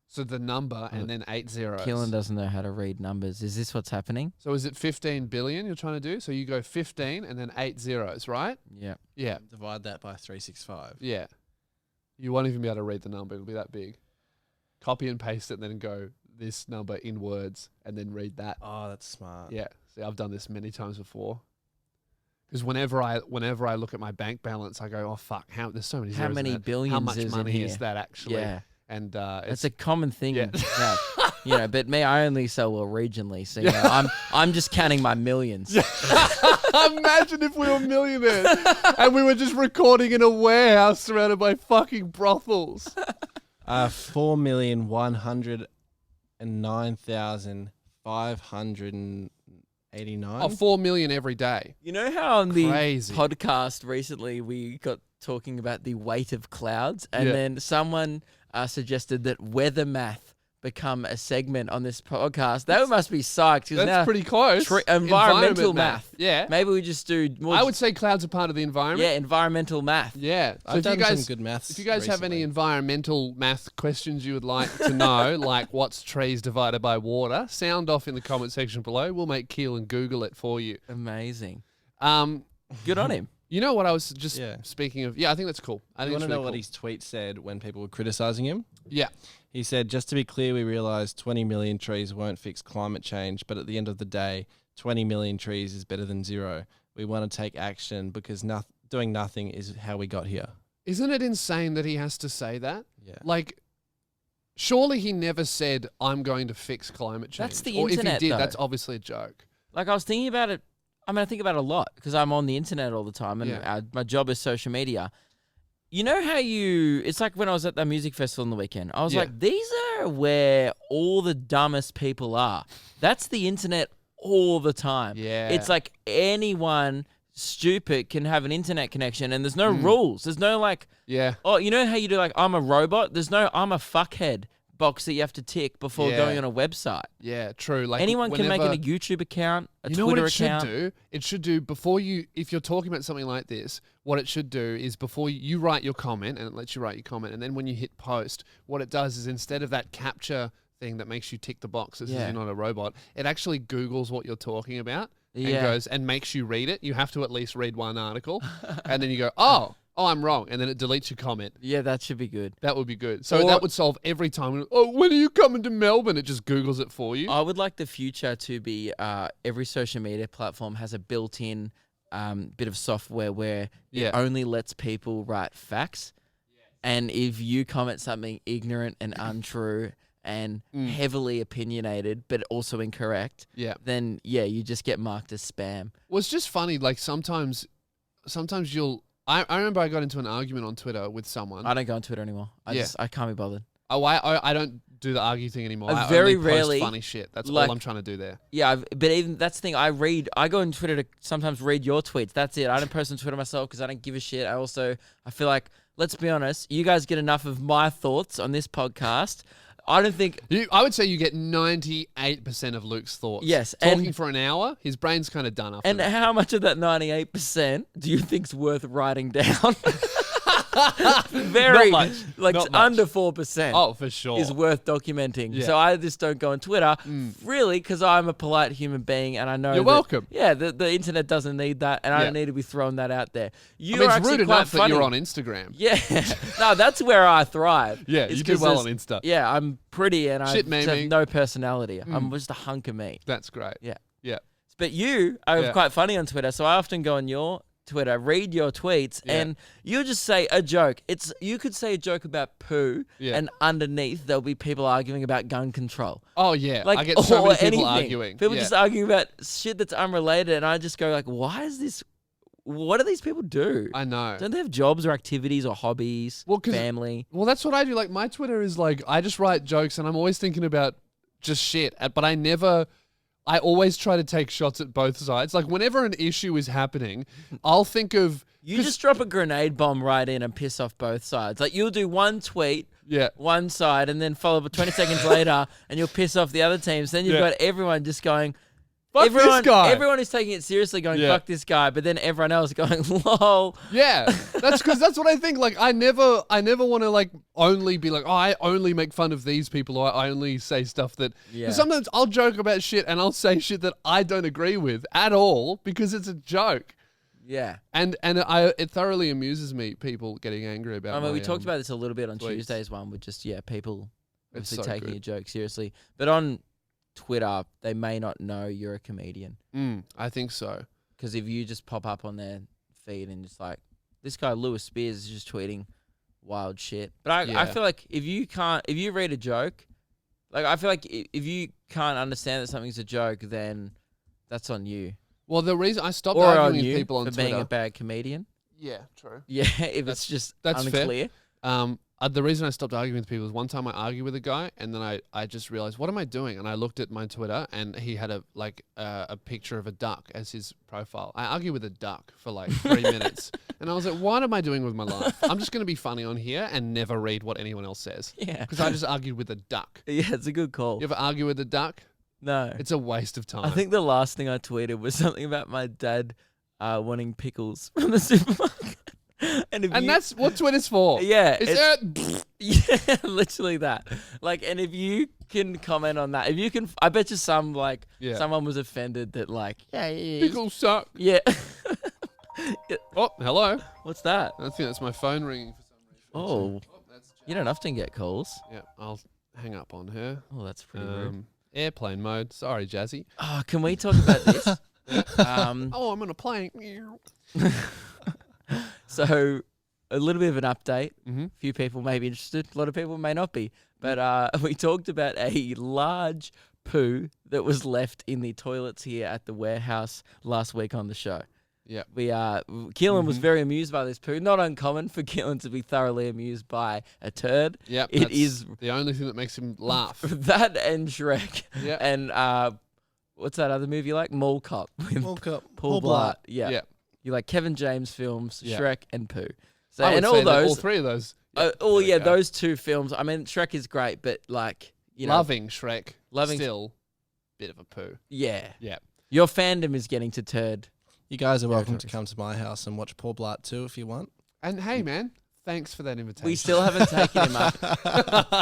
Speaker 1: So the number and then 8 zeros.
Speaker 2: Keelan doesn't know how to read numbers. Is this what's happening?
Speaker 1: So is it 15 billion you're trying to do? So you go 15 and then 8 zeros, right?
Speaker 2: Yeah.
Speaker 1: Yeah.
Speaker 3: Divide that by 365.
Speaker 1: Yeah. You won't even be able to read the number. It'll be that big. Copy and paste it and then go this number in words and then read that.
Speaker 3: Oh, that's smart.
Speaker 1: Yeah. See, I've done this many times before. Because whenever I look at my bank balance, I go, oh, fuck, there's so many zeros
Speaker 2: How
Speaker 1: in
Speaker 2: many
Speaker 1: that.
Speaker 2: billions
Speaker 1: How much
Speaker 2: is in
Speaker 1: money
Speaker 2: here?
Speaker 1: is that actually?
Speaker 2: Yeah.
Speaker 1: And
Speaker 2: It's a common thing.
Speaker 1: Yeah.
Speaker 2: to have. You know, but me, I only sell well regionally, so you know, I'm just counting my millions.
Speaker 1: imagine if we were millionaires and we were just recording in a warehouse surrounded by fucking brothels.
Speaker 3: 4,109,589.
Speaker 1: Oh, 4 million every day.
Speaker 2: You know how on the
Speaker 1: Crazy.
Speaker 2: podcast recently we got talking about the weight of clouds, and
Speaker 1: Yeah.
Speaker 2: then someone suggested that weather math become a segment on this podcast. That must be psyched. 'Cause
Speaker 1: That's
Speaker 2: now
Speaker 1: pretty close.
Speaker 2: environmental math.
Speaker 1: Yeah.
Speaker 2: Maybe we just do more.
Speaker 1: I would say clouds are part of the environment.
Speaker 2: yeah, environmental math.
Speaker 1: Yeah. So
Speaker 3: I've
Speaker 1: if you
Speaker 3: done
Speaker 1: guys,
Speaker 3: some good maths.
Speaker 1: if you guys have any
Speaker 3: recently.
Speaker 1: environmental math questions you would like to know, like what's trees divided by water, sound off in the comment section below. We'll make Keelan Google it for you.
Speaker 2: Amazing.
Speaker 1: Good
Speaker 2: on him.
Speaker 1: You know what I was just
Speaker 3: Yeah.
Speaker 1: speaking of? Yeah, I think that's cool. I
Speaker 3: You
Speaker 1: think
Speaker 3: want
Speaker 1: it's
Speaker 3: to know
Speaker 1: really
Speaker 3: what
Speaker 1: cool.
Speaker 3: his tweet said when people were criticizing him?
Speaker 1: Yeah.
Speaker 3: He said, just to be clear, we realize 20 million trees won't fix climate change, but at the end of the day, 20 million trees is better than 0. We want to take action because doing nothing is how we got here.
Speaker 1: Isn't it insane that he has to say that?
Speaker 3: Yeah.
Speaker 1: Like, surely he never said, I'm going to fix climate change.
Speaker 2: That's the
Speaker 1: or
Speaker 2: internet,
Speaker 1: if he did,
Speaker 2: though.
Speaker 1: that's obviously a joke.
Speaker 2: Like I was thinking about it. I mean, I think about it a lot because I'm on the internet all the time, and
Speaker 1: Yeah.
Speaker 2: my job is social media. You know how it's like when I was at that music festival on the weekend. I was
Speaker 1: Yeah.
Speaker 2: like, these are where all the dumbest people are. That's the internet all the time.
Speaker 1: Yeah.
Speaker 2: It's like anyone stupid can have an internet connection, and there's no
Speaker 1: Mm.
Speaker 2: rules. There's no like,
Speaker 1: Yeah.
Speaker 2: oh, you know how you do like, I'm a robot? There's no I'm a fuckhead box that you have to tick before
Speaker 1: Yeah.
Speaker 2: going on a website.
Speaker 1: Yeah, true. Like
Speaker 2: Anyone can make
Speaker 1: whenever-
Speaker 2: a YouTube account, a
Speaker 1: You know what
Speaker 2: Twitter
Speaker 1: it should
Speaker 2: account.
Speaker 1: do? It should do before you, if you're talking about something like this, what it should do is before you write your comment, and it lets you write your comment, and then when you hit post, what it does is instead of that capture thing that makes you tick the box that says
Speaker 2: Yeah.
Speaker 1: you're not a robot, it actually Googles what you're talking about and
Speaker 2: Yeah.
Speaker 1: goes and makes you read it. You have to at least read one article, and then you go, oh, I'm wrong, and then it deletes your comment.
Speaker 2: Yeah, that should be good.
Speaker 1: That would be good. So
Speaker 2: Or-
Speaker 1: that would solve every time. Oh, when are you coming to Melbourne? It just Googles it for you.
Speaker 2: I would like the future to be every social media platform has a built-in bit of software where
Speaker 1: Yeah.
Speaker 2: it only lets people write facts. And if you comment something ignorant and untrue and heavily opinionated, but also incorrect,
Speaker 1: Yeah.
Speaker 2: then yeah, you just get marked as spam.
Speaker 1: Well, it's just funny. Like sometimes you'll. I remember I got into an argument on Twitter with someone.
Speaker 2: I don't go on Twitter anymore.
Speaker 1: Yeah.
Speaker 2: I can't be bothered.
Speaker 1: I don't do the argue thing anymore.
Speaker 2: I
Speaker 1: I
Speaker 2: very
Speaker 1: only post
Speaker 2: rarely-
Speaker 1: funny shit. That's
Speaker 2: like-
Speaker 1: all I'm trying to do there.
Speaker 2: Yeah, but even that's the thing. I go on Twitter to sometimes read your tweets. That's it. I don't post on Twitter myself because I don't give a shit. I feel like, let's be honest, you guys get enough of my thoughts on this podcast. I don't think.
Speaker 1: I would say you get 98% of Luke's thoughts.
Speaker 2: Yes,
Speaker 1: Talking
Speaker 2: and-
Speaker 1: for an hour, his brain's kind of done after
Speaker 2: And
Speaker 1: that.
Speaker 2: how much of that 98% do you think's worth writing down? Very
Speaker 1: Not much.
Speaker 2: like
Speaker 1: Not much.
Speaker 2: under 4%.
Speaker 1: Oh, for sure.
Speaker 2: Is worth documenting.
Speaker 1: Yeah.
Speaker 2: So I just don't go on Twitter, really, because I'm a polite human being and I know
Speaker 1: You're welcome.
Speaker 2: Yeah, the internet doesn't need that, and I don't need to be throwing that out there.
Speaker 1: I mean, it's rude enough that you're on Instagram.
Speaker 2: Yeah, no, that's where I thrive.
Speaker 1: Yeah, you do well on Insta.
Speaker 2: Yeah, I'm pretty and I
Speaker 1: Shit
Speaker 2: just have
Speaker 1: memeing.
Speaker 2: no personality. I'm just a hunk of meat.
Speaker 1: That's great.
Speaker 2: Yeah.
Speaker 1: Yeah.
Speaker 2: But you are quite funny on Twitter, so I often go on your Twitter, read your tweets, and you just say a joke. You could say a joke about poo, and underneath there'll be people arguing about gun control.
Speaker 1: Oh yeah,
Speaker 2: Like,
Speaker 1: I get so many people
Speaker 2: anything.
Speaker 1: arguing.
Speaker 2: People just arguing about shit that's unrelated, and I just go like, why is this? What do these people do?
Speaker 1: I know.
Speaker 2: Don't they have jobs or activities or hobbies? Family.
Speaker 1: Well, that's what I do. Like my Twitter is like I just write jokes, and I'm always thinking about just shit. But I always try to take shots at both sides. Like whenever an issue is happening, I'll think of
Speaker 2: you just drop a grenade bomb right in and piss off both sides. Like you'll do one tweet, one side, and then follow up 20 seconds later, and you'll piss off the other teams. Then you've got everyone just going.
Speaker 1: Fuck this guy.
Speaker 2: Everyone is taking it seriously going, fuck this guy, but then everyone else going, lol.
Speaker 1: Yeah, that's because that's what I think. Like, I never want to like only be like, oh, I only make fun of these people, or I only say stuff that. Yeah. Sometimes I'll joke about shit and I'll say shit that I don't agree with at all because it's a joke.
Speaker 2: Yeah,
Speaker 1: and it thoroughly amuses me people getting angry about.
Speaker 2: I mean, we talked about this a little bit on
Speaker 1: tweets.
Speaker 2: Tuesday's one with just people obviously taking your joke seriously, but on Twitter, they may not know you're a comedian.
Speaker 1: I think so.
Speaker 2: Because if you just pop up on their feed and just like, this guy Lewis Spears is just tweeting wild shit. But I feel like if you read a joke, like I feel like if you can't understand that something's a joke, then that's on you.
Speaker 1: Well, the reason I stopped
Speaker 2: or
Speaker 1: arguing
Speaker 2: on
Speaker 1: with people on
Speaker 2: for
Speaker 1: Twitter.
Speaker 2: being a bad comedian.
Speaker 1: Yeah, true.
Speaker 2: Yeah, if it's just unclear.
Speaker 1: Fair. The reason I stopped arguing with people is one time I argued with a guy and then I just realized, what am I doing? And I looked at my Twitter and he had a picture of a duck as his profile. I argued with a duck for like 3 minutes. And I was like, what am I doing with my life? I'm just going to be funny on here and never read what anyone else says.
Speaker 2: Yeah.
Speaker 1: Because I just argued with a duck.
Speaker 2: Yeah, it's a good call.
Speaker 1: You ever argue with a duck?
Speaker 2: No.
Speaker 1: It's a waste of time.
Speaker 2: I think the last thing I tweeted was something about my dad wanting pickles from the supermarket. And
Speaker 1: that's what Twitter's for.
Speaker 2: Yeah.
Speaker 1: Yeah,
Speaker 2: literally that. Like, and if you can comment on that, if you can, I bet you someone was offended that
Speaker 1: pickles suck.
Speaker 2: Yeah.
Speaker 1: Oh, hello.
Speaker 2: What's that?
Speaker 1: I think that's my phone ringing for some reason.
Speaker 2: Oh, you don't often get calls.
Speaker 1: Yeah, I'll hang up on her.
Speaker 2: Oh, that's pretty rude.
Speaker 1: Airplane mode. Sorry, Jazzy.
Speaker 2: Oh, can we talk about this?
Speaker 1: I'm on a plane.
Speaker 2: So, a little bit of an update.
Speaker 1: Mm-hmm.
Speaker 2: A few people may be interested. A lot of people may not be. But we talked about a large poo that was left in the toilets here at the warehouse last week on the show.
Speaker 1: Yeah.
Speaker 2: Keelan was very amused by this poo. Not uncommon for Keelan to be thoroughly amused by a turd.
Speaker 1: Yeah.
Speaker 2: It is
Speaker 1: the only thing that makes him laugh.
Speaker 2: That and Shrek.
Speaker 1: Yeah.
Speaker 2: And what's that other movie you like? Mall Cop.
Speaker 3: Mall Cop.
Speaker 2: Paul Blart.
Speaker 1: Yeah.
Speaker 2: Yeah. You like Kevin James films, Shrek and Pooh. So
Speaker 1: I would
Speaker 2: and
Speaker 1: say
Speaker 2: all
Speaker 1: that
Speaker 2: those,
Speaker 1: all three of those.
Speaker 2: Those two films. I mean, Shrek is great, but
Speaker 1: loving Shrek, still bit of a poo.
Speaker 2: Yeah,
Speaker 1: yeah.
Speaker 2: Your fandom is getting to turd.
Speaker 3: You guys are welcome to come to my house and watch Paul Blart too if you want.
Speaker 1: And hey, man, thanks for that invitation.
Speaker 2: We still haven't taken him up.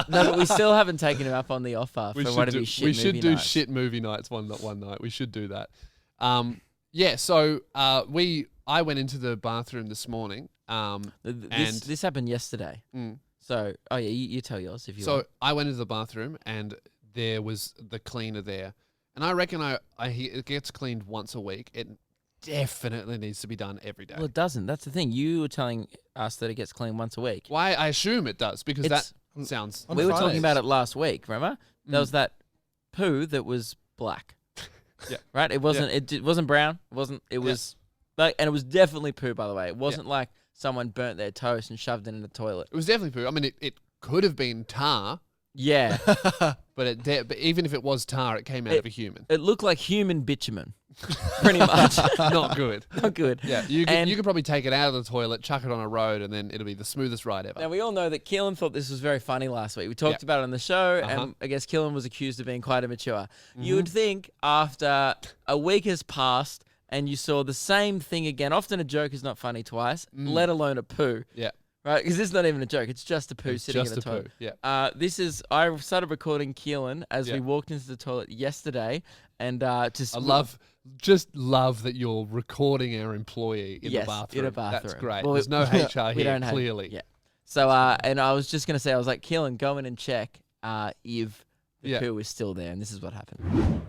Speaker 2: No, but we still haven't taken him up on the offer for one of his shit movie nights.
Speaker 1: We should do shit movie nights one night. We should do that. Yeah. So I went into the bathroom this morning.
Speaker 2: This happened yesterday. So, you tell yours if you want.
Speaker 1: So I went into the bathroom and there was the cleaner there, and I reckon it gets cleaned once a week. It definitely needs to be done every day.
Speaker 2: Well, it doesn't. That's the thing. You were telling us that it gets cleaned once a week.
Speaker 1: Why? I assume it does because that sounds.
Speaker 2: We were talking about it last week. Remember? There was that poo that was black.
Speaker 1: Yeah.
Speaker 2: Right. It wasn't. Yeah. It wasn't brown. It wasn't. It was like, and it was definitely poo. By the way, it wasn't like someone burnt their toast and shoved it in the toilet.
Speaker 1: It was definitely poo. I mean, it could have been tar.
Speaker 2: Yeah.
Speaker 1: But even if it was tar, it came out of a human.
Speaker 2: It looked like human bitumen. Pretty much.
Speaker 1: Not good.
Speaker 2: Not good.
Speaker 1: Yeah. You could probably take it out of the toilet, chuck it on a road, and then it'll be the smoothest ride ever.
Speaker 2: Now, we all know that Keelan thought this was very funny last week. We talked about it on the show, and I guess Keelan was accused of being quite immature. Mm-hmm. You would think after a week has passed and you saw the same thing again, often a joke is not funny twice, let alone a poo.
Speaker 1: Yeah.
Speaker 2: right? Because this is not even a joke. It's just a poo sitting in the toilet.
Speaker 1: Yeah.
Speaker 2: I started recording Keelan as we walked into the toilet yesterday, and
Speaker 1: just love that you're recording our employee in the bathroom.
Speaker 2: In a bathroom.
Speaker 1: That's great.
Speaker 2: Well,
Speaker 1: there's no HR
Speaker 2: we
Speaker 1: here,
Speaker 2: don't
Speaker 1: clearly.
Speaker 2: Yeah. So, and I was just gonna say, I was like, Keelan, go in and check if the poo is still there, and this is what happened.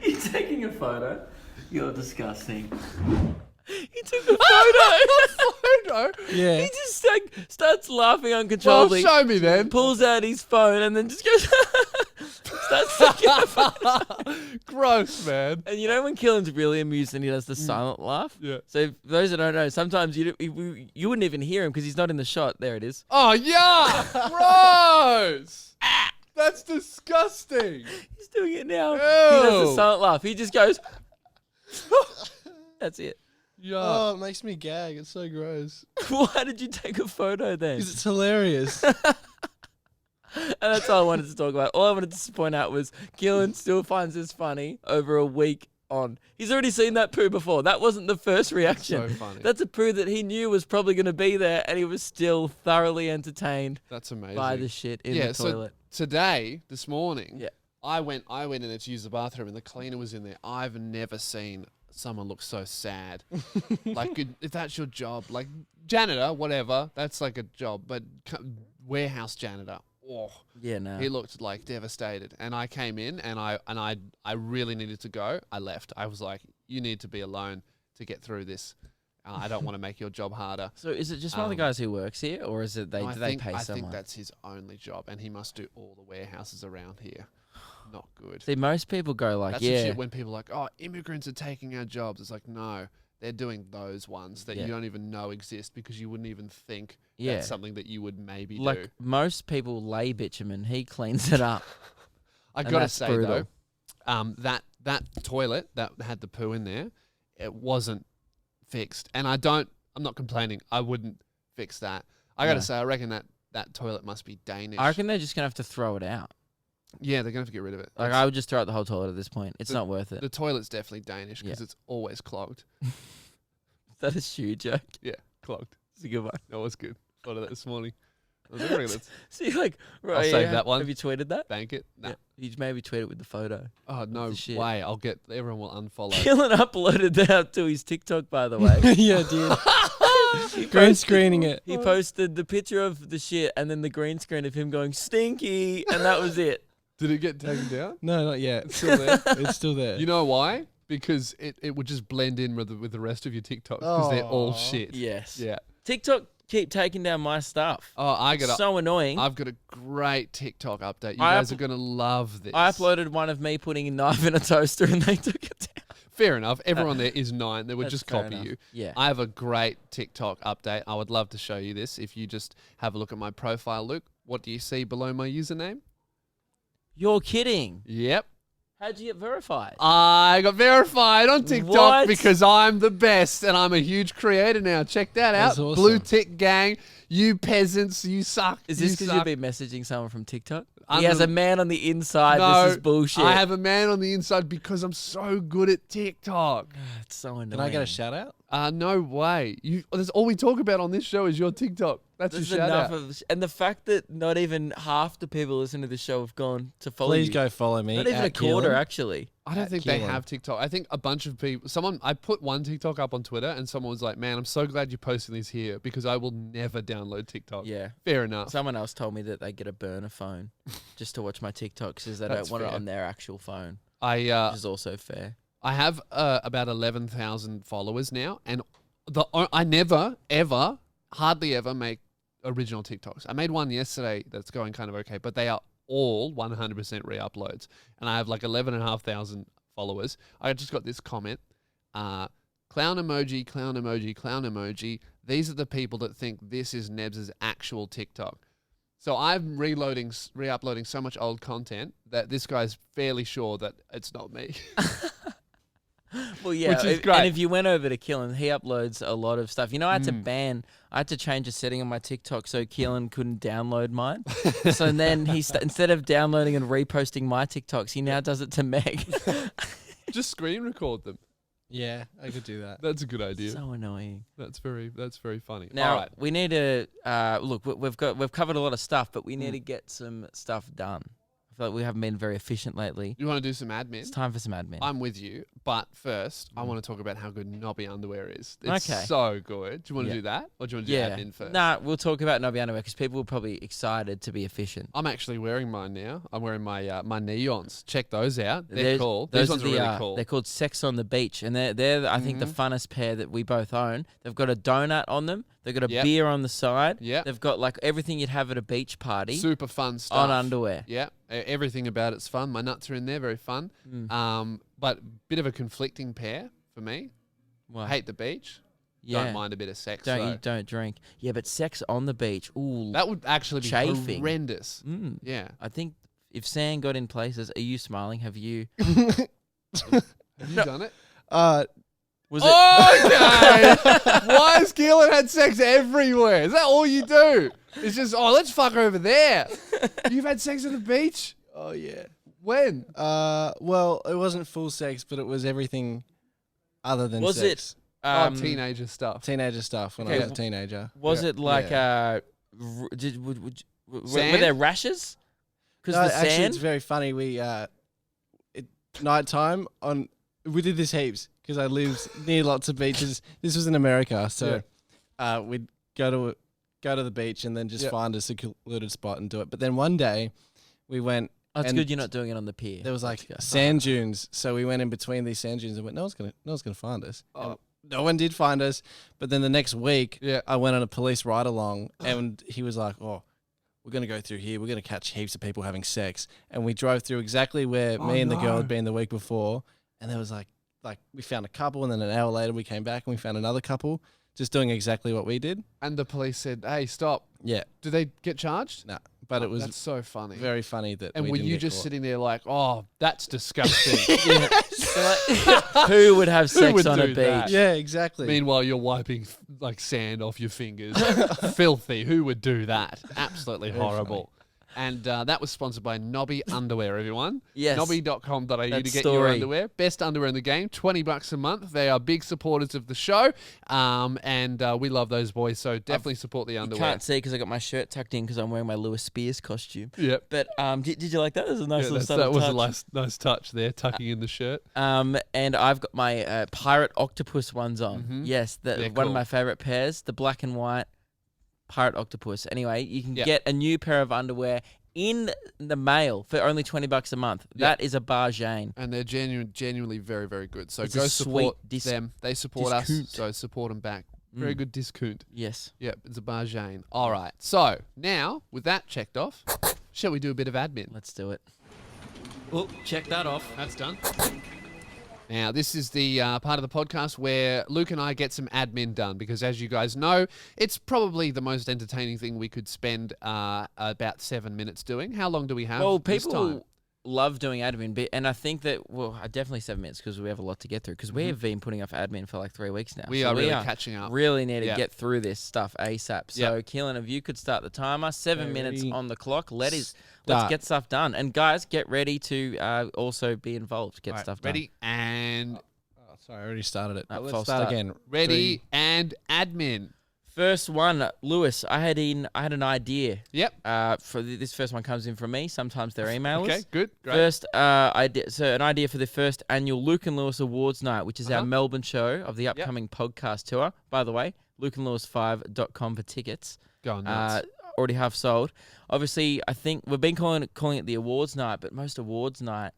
Speaker 2: You're taking a photo? You're disgusting. He took a photo.
Speaker 3: Yeah.
Speaker 2: He just starts laughing uncontrollably.
Speaker 1: Well, show me then.
Speaker 2: Pulls out his phone and then just goes... starts taking a photo.
Speaker 1: Gross, man.
Speaker 2: And you know when Keelan's really amused and he does the silent laugh?
Speaker 1: Yeah.
Speaker 2: So for those that don't know, sometimes you wouldn't even hear him because he's not in the shot. There it is.
Speaker 1: Oh, yeah. Gross. That's disgusting.
Speaker 2: He's doing it now.
Speaker 1: Ew.
Speaker 2: He does the silent laugh. He just goes... That's it.
Speaker 1: Yeah.
Speaker 3: Oh, it makes me gag. It's so gross.
Speaker 2: Why did you take a photo then?
Speaker 3: Because it's hilarious.
Speaker 2: And that's all I wanted to talk about. All I wanted to point out was Keelan still finds this funny over a week on. He's already seen that poo before. That wasn't the first reaction.
Speaker 1: So funny.
Speaker 2: That's a poo that he knew was probably going to be there, and he was still thoroughly entertained
Speaker 1: That's amazing.
Speaker 2: by the shit in the toilet.
Speaker 1: So this morning, I went in there to use the bathroom, and the cleaner was in there. I've never seen someone look so sad. Like, if that's your job, like janitor, whatever, that's like a job, but warehouse janitor. Oh,
Speaker 2: yeah, no.
Speaker 1: He looked like devastated, and I came in, and I really needed to go. I left. I was like, "You need to be alone to get through this. I don't want to make your job harder."
Speaker 2: So, is it just one of the guys who works here, or is it do they pay someone?
Speaker 1: I think that's his only job, and he must do all the warehouses around here. Not good.
Speaker 2: See, most people go like,
Speaker 1: that's the shit when people are like, "Oh, immigrants are taking our jobs." It's like, no. They're doing those ones that you don't even know exist because you wouldn't even think that's something that you would maybe do.
Speaker 2: Like, most people lay bitumen, he cleans it up.
Speaker 1: I gotta say brutal. Though, that toilet that had the poo in there, it wasn't fixed. And I'm not complaining. I wouldn't fix that. I gotta say, I reckon that toilet must be Danish.
Speaker 2: I reckon they're just gonna have to throw it out.
Speaker 1: Yeah, they're gonna have to get rid of it.
Speaker 2: Like, I would just throw out the whole toilet at this point. It's not worth it.
Speaker 1: The toilet's definitely Danish because it's always clogged.
Speaker 2: Is that a shoe joke?
Speaker 1: Yeah, clogged.
Speaker 2: It's a good one.
Speaker 1: That was good. Thought of that this morning. I was like,
Speaker 2: see, like, right,
Speaker 1: I'll save that one.
Speaker 2: Have you tweeted that?
Speaker 1: Bank it. Nah.
Speaker 2: Yeah. You maybe tweet it with the photo.
Speaker 1: Oh, no way. Everyone will unfollow.
Speaker 2: Keelan uploaded that to his TikTok, by the way.
Speaker 3: Yeah, dude. Green screening it.
Speaker 2: He posted the picture of the shit and then the green screen of him going, stinky, and that was it.
Speaker 1: Did it get taken down?
Speaker 3: No, not yet.
Speaker 1: It's still there.
Speaker 3: It's still there.
Speaker 1: You know why? Because it would just blend in with the rest of your TikToks because they're all shit.
Speaker 2: Yes.
Speaker 1: Yeah.
Speaker 2: TikTok keep taking down my stuff.
Speaker 1: Oh,
Speaker 2: so annoying.
Speaker 1: I've got a great TikTok update. You guys are going to love this.
Speaker 2: I uploaded one of me putting a knife in a toaster and they took it down.
Speaker 1: Fair enough. Everyone there is 9. They would just copy you.
Speaker 2: Yeah.
Speaker 1: I have a great TikTok update. I would love to show you this. If you just have a look at my profile, Luke, what do you see below my username?
Speaker 2: You're kidding.
Speaker 1: Yep.
Speaker 2: How'd you get verified?
Speaker 1: I got verified on TikTok because I'm the best and I'm a huge creator now. Check that out.
Speaker 3: Awesome.
Speaker 1: Blue Tick Gang. You peasants, you suck.
Speaker 2: Is this because you've been messaging someone from TikTok?
Speaker 1: I'm
Speaker 2: he has a man on the inside.
Speaker 1: No,
Speaker 2: this is bullshit.
Speaker 1: I have a man on the inside because I'm so good at TikTok.
Speaker 2: It's so annoying.
Speaker 3: Can I get a shout out?
Speaker 1: No way. That's all we talk about on this show is your TikTok. That's your shout out.
Speaker 2: And the fact that not even half the people listening to the show have gone to follow you.
Speaker 3: Please go follow me.
Speaker 2: Not even a quarter, actually.
Speaker 1: I don't think they have TikTok. I think a bunch of people. I put one TikTok up on Twitter, and someone was like, "Man, I'm so glad you're posting this here because I will never download TikTok."
Speaker 2: Yeah,
Speaker 1: fair enough.
Speaker 2: Someone else told me that they get a burner phone just to watch my TikToks because they don't want it on their actual phone. Which is also fair.
Speaker 1: I have about 11,000 followers now, and I never, ever, hardly ever make original TikToks. I made one yesterday that's going kind of okay, but they are all 100% re-uploads. And I have like 11,500 followers. I just got this comment. Clown emoji, clown emoji, clown emoji. These are the people that think this is Nebs' actual TikTok. So I'm re-uploading so much old content that this guy's fairly sure that it's not me.
Speaker 2: Well, yeah,
Speaker 1: which is great.
Speaker 2: And if you went over to Keelan, he uploads a lot of stuff. You know, I had to change a setting on my TikTok so Keelan couldn't download mine. So then instead of downloading and reposting my TikToks, he now does it to Meg.
Speaker 1: Just screen record them.
Speaker 3: Yeah, I could do that.
Speaker 1: That's a good idea.
Speaker 2: So annoying.
Speaker 1: That's very funny.
Speaker 2: Now
Speaker 1: All right.
Speaker 2: we need to look. We've covered a lot of stuff, but we need to get some stuff done. I feel like we haven't been very efficient lately.
Speaker 1: You want to do some admin?
Speaker 2: It's time for some admin.
Speaker 1: I'm with you, but first, I want to talk about how good Nobby underwear is. It's
Speaker 2: Okay.
Speaker 1: so good. Do you want to do that, or do you want to do admin first?
Speaker 2: Nah, we'll talk about Nobby underwear because people are probably excited to be efficient.
Speaker 1: I'm actually wearing mine now. I'm wearing my my neons. Check those out. They're cool. These ones are really cool.
Speaker 2: They're called Sex on the Beach, and they're I think the funnest pair that we both own. They've got a donut on them. They've got a beer on the side.
Speaker 1: Yeah.
Speaker 2: They've got like everything you'd have at a beach party.
Speaker 1: Super fun stuff.
Speaker 2: On underwear.
Speaker 1: Yeah. Everything about it's fun. My nuts are in there. Very fun. But bit of a conflicting pair for me.
Speaker 2: What?
Speaker 1: Hate the beach.
Speaker 2: Yeah.
Speaker 1: Don't mind a bit of sex.
Speaker 2: You don't drink. Yeah, but sex on the beach. Ooh.
Speaker 1: That would actually be
Speaker 2: chafing.
Speaker 1: Horrendous.
Speaker 2: Yeah. I think if sand got in places, are you smiling? Have you?
Speaker 1: Have you done it?
Speaker 2: Was it?
Speaker 1: Okay. Why has Keelan had sex everywhere? Is that all you do? It's just, let's fuck over there. You've had sex at the beach?
Speaker 3: Oh, yeah.
Speaker 1: When?
Speaker 3: Well, it wasn't full sex, but it was everything other than
Speaker 2: Was
Speaker 3: sex.
Speaker 2: it?
Speaker 1: Teenager stuff.
Speaker 3: Teenager stuff when I was a teenager.
Speaker 2: Was it like were there rashes? Because the
Speaker 3: actually,
Speaker 2: sand.
Speaker 3: it's very funny. We at nighttime we did this heaps because I lived near lots of beaches. This was in America, so we'd go to the beach and then just find a secluded spot and do it. But then one day we went.
Speaker 2: Oh, it's good you're not doing it on the pier.
Speaker 3: There was like sand dunes, so we went in between these sand dunes and went, no one's gonna find us. No one did find us. But then the next week, I went on a police ride along, and he was like, "Oh, we're gonna go through here. We're gonna catch heaps of people having sex." And we drove through exactly where me and the girl had been the week before, and there was like we found a couple, and then an hour later we came back and we found another couple just doing exactly what we did.
Speaker 1: And the police said, "Hey, stop."
Speaker 3: Yeah.
Speaker 1: Did they get charged?
Speaker 3: No. But it was
Speaker 1: that's so funny.
Speaker 3: Very funny that.
Speaker 1: And
Speaker 3: we
Speaker 1: were
Speaker 3: didn't
Speaker 1: you
Speaker 3: get
Speaker 1: just
Speaker 3: caught.
Speaker 1: sitting there like, "Oh, that's disgusting."
Speaker 2: Who would have sex
Speaker 1: would
Speaker 2: on a
Speaker 1: do
Speaker 2: beach?
Speaker 1: that?
Speaker 3: Yeah, exactly.
Speaker 1: Meanwhile, you're wiping like sand off your fingers. Filthy. Who would do that? Absolutely horrible. And that was sponsored by Nobby Underwear, everyone.
Speaker 2: Yes.
Speaker 1: Nobby.com.au to get your
Speaker 2: story.
Speaker 1: underwear. Best underwear in the game, $20 a month. They are big supporters of the show. And we love those boys, so definitely support the
Speaker 2: You
Speaker 1: underwear.
Speaker 2: can't see because I got my shirt tucked in because I'm wearing my Lewis Spears costume.
Speaker 1: Yep.
Speaker 2: But did you like that? It was a nice little subtle
Speaker 1: that was
Speaker 2: touch.
Speaker 1: a nice touch there, tucking in the shirt.
Speaker 2: And I've got my pirate octopus ones on. Yes, one
Speaker 1: cool.
Speaker 2: of my favorite pairs, the black and white pirate octopus. Anyway, you can get a new pair of underwear in the mail for only $20 a month. That is a bargain.
Speaker 1: And they're genuinely very, very good. So
Speaker 2: It's
Speaker 1: go
Speaker 2: a
Speaker 1: support
Speaker 2: sweet
Speaker 1: them. They support
Speaker 2: discount.
Speaker 1: us, so support them back. Very good discount.
Speaker 2: Yes.
Speaker 1: Yep, it's a bargain. All right. So now, with that checked off, shall we do a bit of admin?
Speaker 2: Let's do it. Well, check that off.
Speaker 1: That's done. Now, this is the part of the podcast where Luke and I get some admin done because, as you guys know, it's probably the most entertaining thing we could spend about 7 minutes doing. How long do we have?
Speaker 2: Well,
Speaker 1: this time?
Speaker 2: people love doing admin, and I think that, definitely 7 minutes because we have a lot to get through because we have been putting off admin for like 3 weeks now.
Speaker 1: We are really catching up.
Speaker 2: Really need to get through this stuff ASAP. So, Keelan, if you could start the timer, 7 minutes
Speaker 3: Ready.
Speaker 2: on the clock. Let's get stuff done. And guys, get ready to also be involved. Get stuff done.
Speaker 1: Ready and...
Speaker 3: Oh, sorry, I already started it.
Speaker 2: No,
Speaker 3: Let's
Speaker 2: false
Speaker 3: start
Speaker 2: start.
Speaker 3: again.
Speaker 1: Ready
Speaker 3: 3.
Speaker 1: and admin.
Speaker 2: First one, Lewis. I had an idea.
Speaker 1: Yep.
Speaker 2: This first one comes in from me. Sometimes they're emailers.
Speaker 1: Okay, good. Great.
Speaker 2: First idea. So an idea for the first annual Luke and Lewis Awards Night, which is our Melbourne show of the upcoming podcast tour. By the way, lukeandlewis5.com for tickets.
Speaker 1: Go on, nuts.
Speaker 2: Already half sold. Obviously, I think we've been calling it the awards night, but most awards nights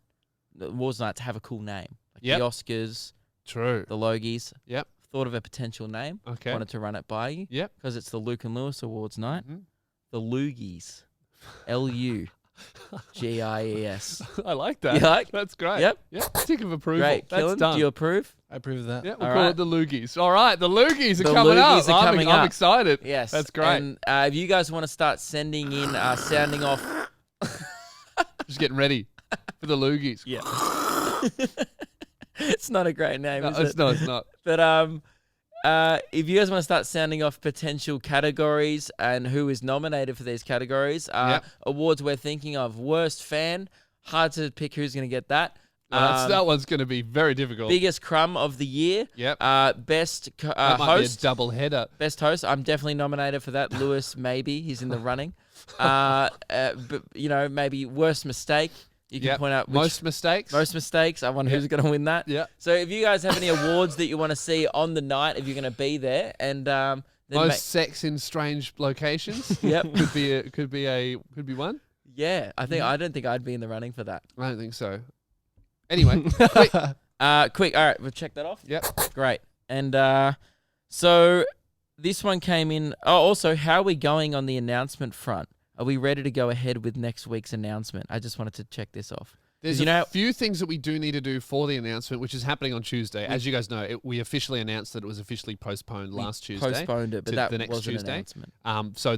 Speaker 2: have a cool name. Like the Oscars,
Speaker 1: True.
Speaker 2: the Logies.
Speaker 1: Yep.
Speaker 2: Thought of a potential name.
Speaker 1: Okay.
Speaker 2: Wanted to run it by you.
Speaker 1: Yep.
Speaker 2: Because it's the Luke and Lewis Awards night.
Speaker 1: Mhm.
Speaker 2: The Loogies. Lugies.
Speaker 1: I like that.
Speaker 2: You like?
Speaker 1: That's great.
Speaker 2: Yep.
Speaker 1: Tick of approval.
Speaker 2: Great.
Speaker 1: That's
Speaker 2: Keelan,
Speaker 1: done.
Speaker 2: do you approve?
Speaker 3: I approve of that.
Speaker 1: Yeah, we'll
Speaker 2: All
Speaker 1: call
Speaker 2: right.
Speaker 1: it the Loogies. All right, the Loogies are
Speaker 2: The
Speaker 1: coming
Speaker 2: Loogies
Speaker 1: up.
Speaker 2: are coming
Speaker 1: I'm
Speaker 2: up.
Speaker 1: excited.
Speaker 2: Yes.
Speaker 1: That's great.
Speaker 2: And if you guys want to start sending in, sounding off.
Speaker 1: Just getting ready for the Loogies.
Speaker 2: Yeah. It's not a great name, is it?
Speaker 1: No, it's not.
Speaker 2: But if you guys want to start sounding off potential categories and who is nominated for these categories, awards we're thinking of: worst fan, hard to pick who's going to get that.
Speaker 1: That one's going to be very difficult.
Speaker 2: Biggest crumb of the year.
Speaker 1: Yep.
Speaker 2: Best
Speaker 1: that might
Speaker 2: host.
Speaker 1: be a double header.
Speaker 2: Best host. I'm definitely nominated for that. Lewis, maybe he's in the running. But maybe worst mistake. You can point out
Speaker 1: most mistakes.
Speaker 2: Most mistakes. I wonder who's going to win that.
Speaker 1: Yeah.
Speaker 2: So if you guys have any awards that you want to see on the night, if you're going to be there, and then
Speaker 1: most sex in strange locations.
Speaker 2: Yep.
Speaker 1: could be one.
Speaker 2: Yeah, I don't think I'd be in the running for that.
Speaker 1: I don't think so. Anyway,
Speaker 2: quick. All right, we'll check that off.
Speaker 1: Yep.
Speaker 2: Great. And so this one came in. Oh, also, how are we going on the announcement front? Are we ready to go ahead with next week's announcement? I just wanted to check this off.
Speaker 1: There's a few things that we do need to do for the announcement, which is happening on Tuesday. As you guys know, we officially announced that it was officially postponed last Tuesday.
Speaker 2: Postponed it, but that
Speaker 1: the next
Speaker 2: was
Speaker 1: Tuesday.
Speaker 2: An announcement.
Speaker 1: So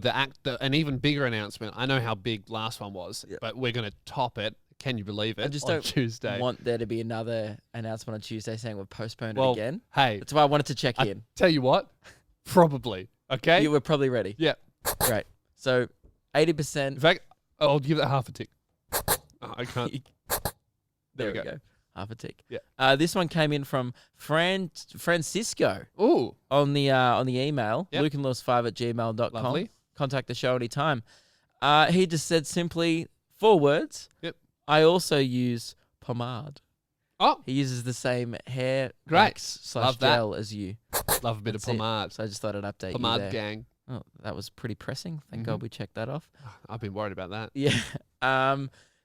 Speaker 1: an even bigger announcement. I know how big last one was, but we're going to top it. Can you believe it?
Speaker 2: I just
Speaker 1: on
Speaker 2: don't
Speaker 1: Tuesday.
Speaker 2: Want there to be another announcement on Tuesday saying we've postponed it again.
Speaker 1: Hey,
Speaker 2: that's why I wanted to check in.
Speaker 1: Tell you what, probably. Okay,
Speaker 2: you were probably ready.
Speaker 1: Yeah,
Speaker 2: great. So 80%.
Speaker 1: In fact, I'll give that half a tick. I can't.
Speaker 2: There we go. Half a tick.
Speaker 1: Yeah.
Speaker 2: This one came in from Francisco.
Speaker 1: Ooh.
Speaker 2: On the email, lukeandlewis5@gmail.com.
Speaker 1: Lovely.
Speaker 2: Contact the show anytime. He just said simply 4 words.
Speaker 1: Yep.
Speaker 2: I also use pomade.
Speaker 1: Oh.
Speaker 2: He uses the same hair
Speaker 1: Great.
Speaker 2: / gel as you.
Speaker 1: Love a bit of pomade.
Speaker 2: So I just thought I'd update you
Speaker 1: Pomade
Speaker 2: there.
Speaker 1: gang.
Speaker 2: Oh, that was pretty pressing. Thank God we checked that off.
Speaker 1: I've been worried about that.
Speaker 2: Yeah.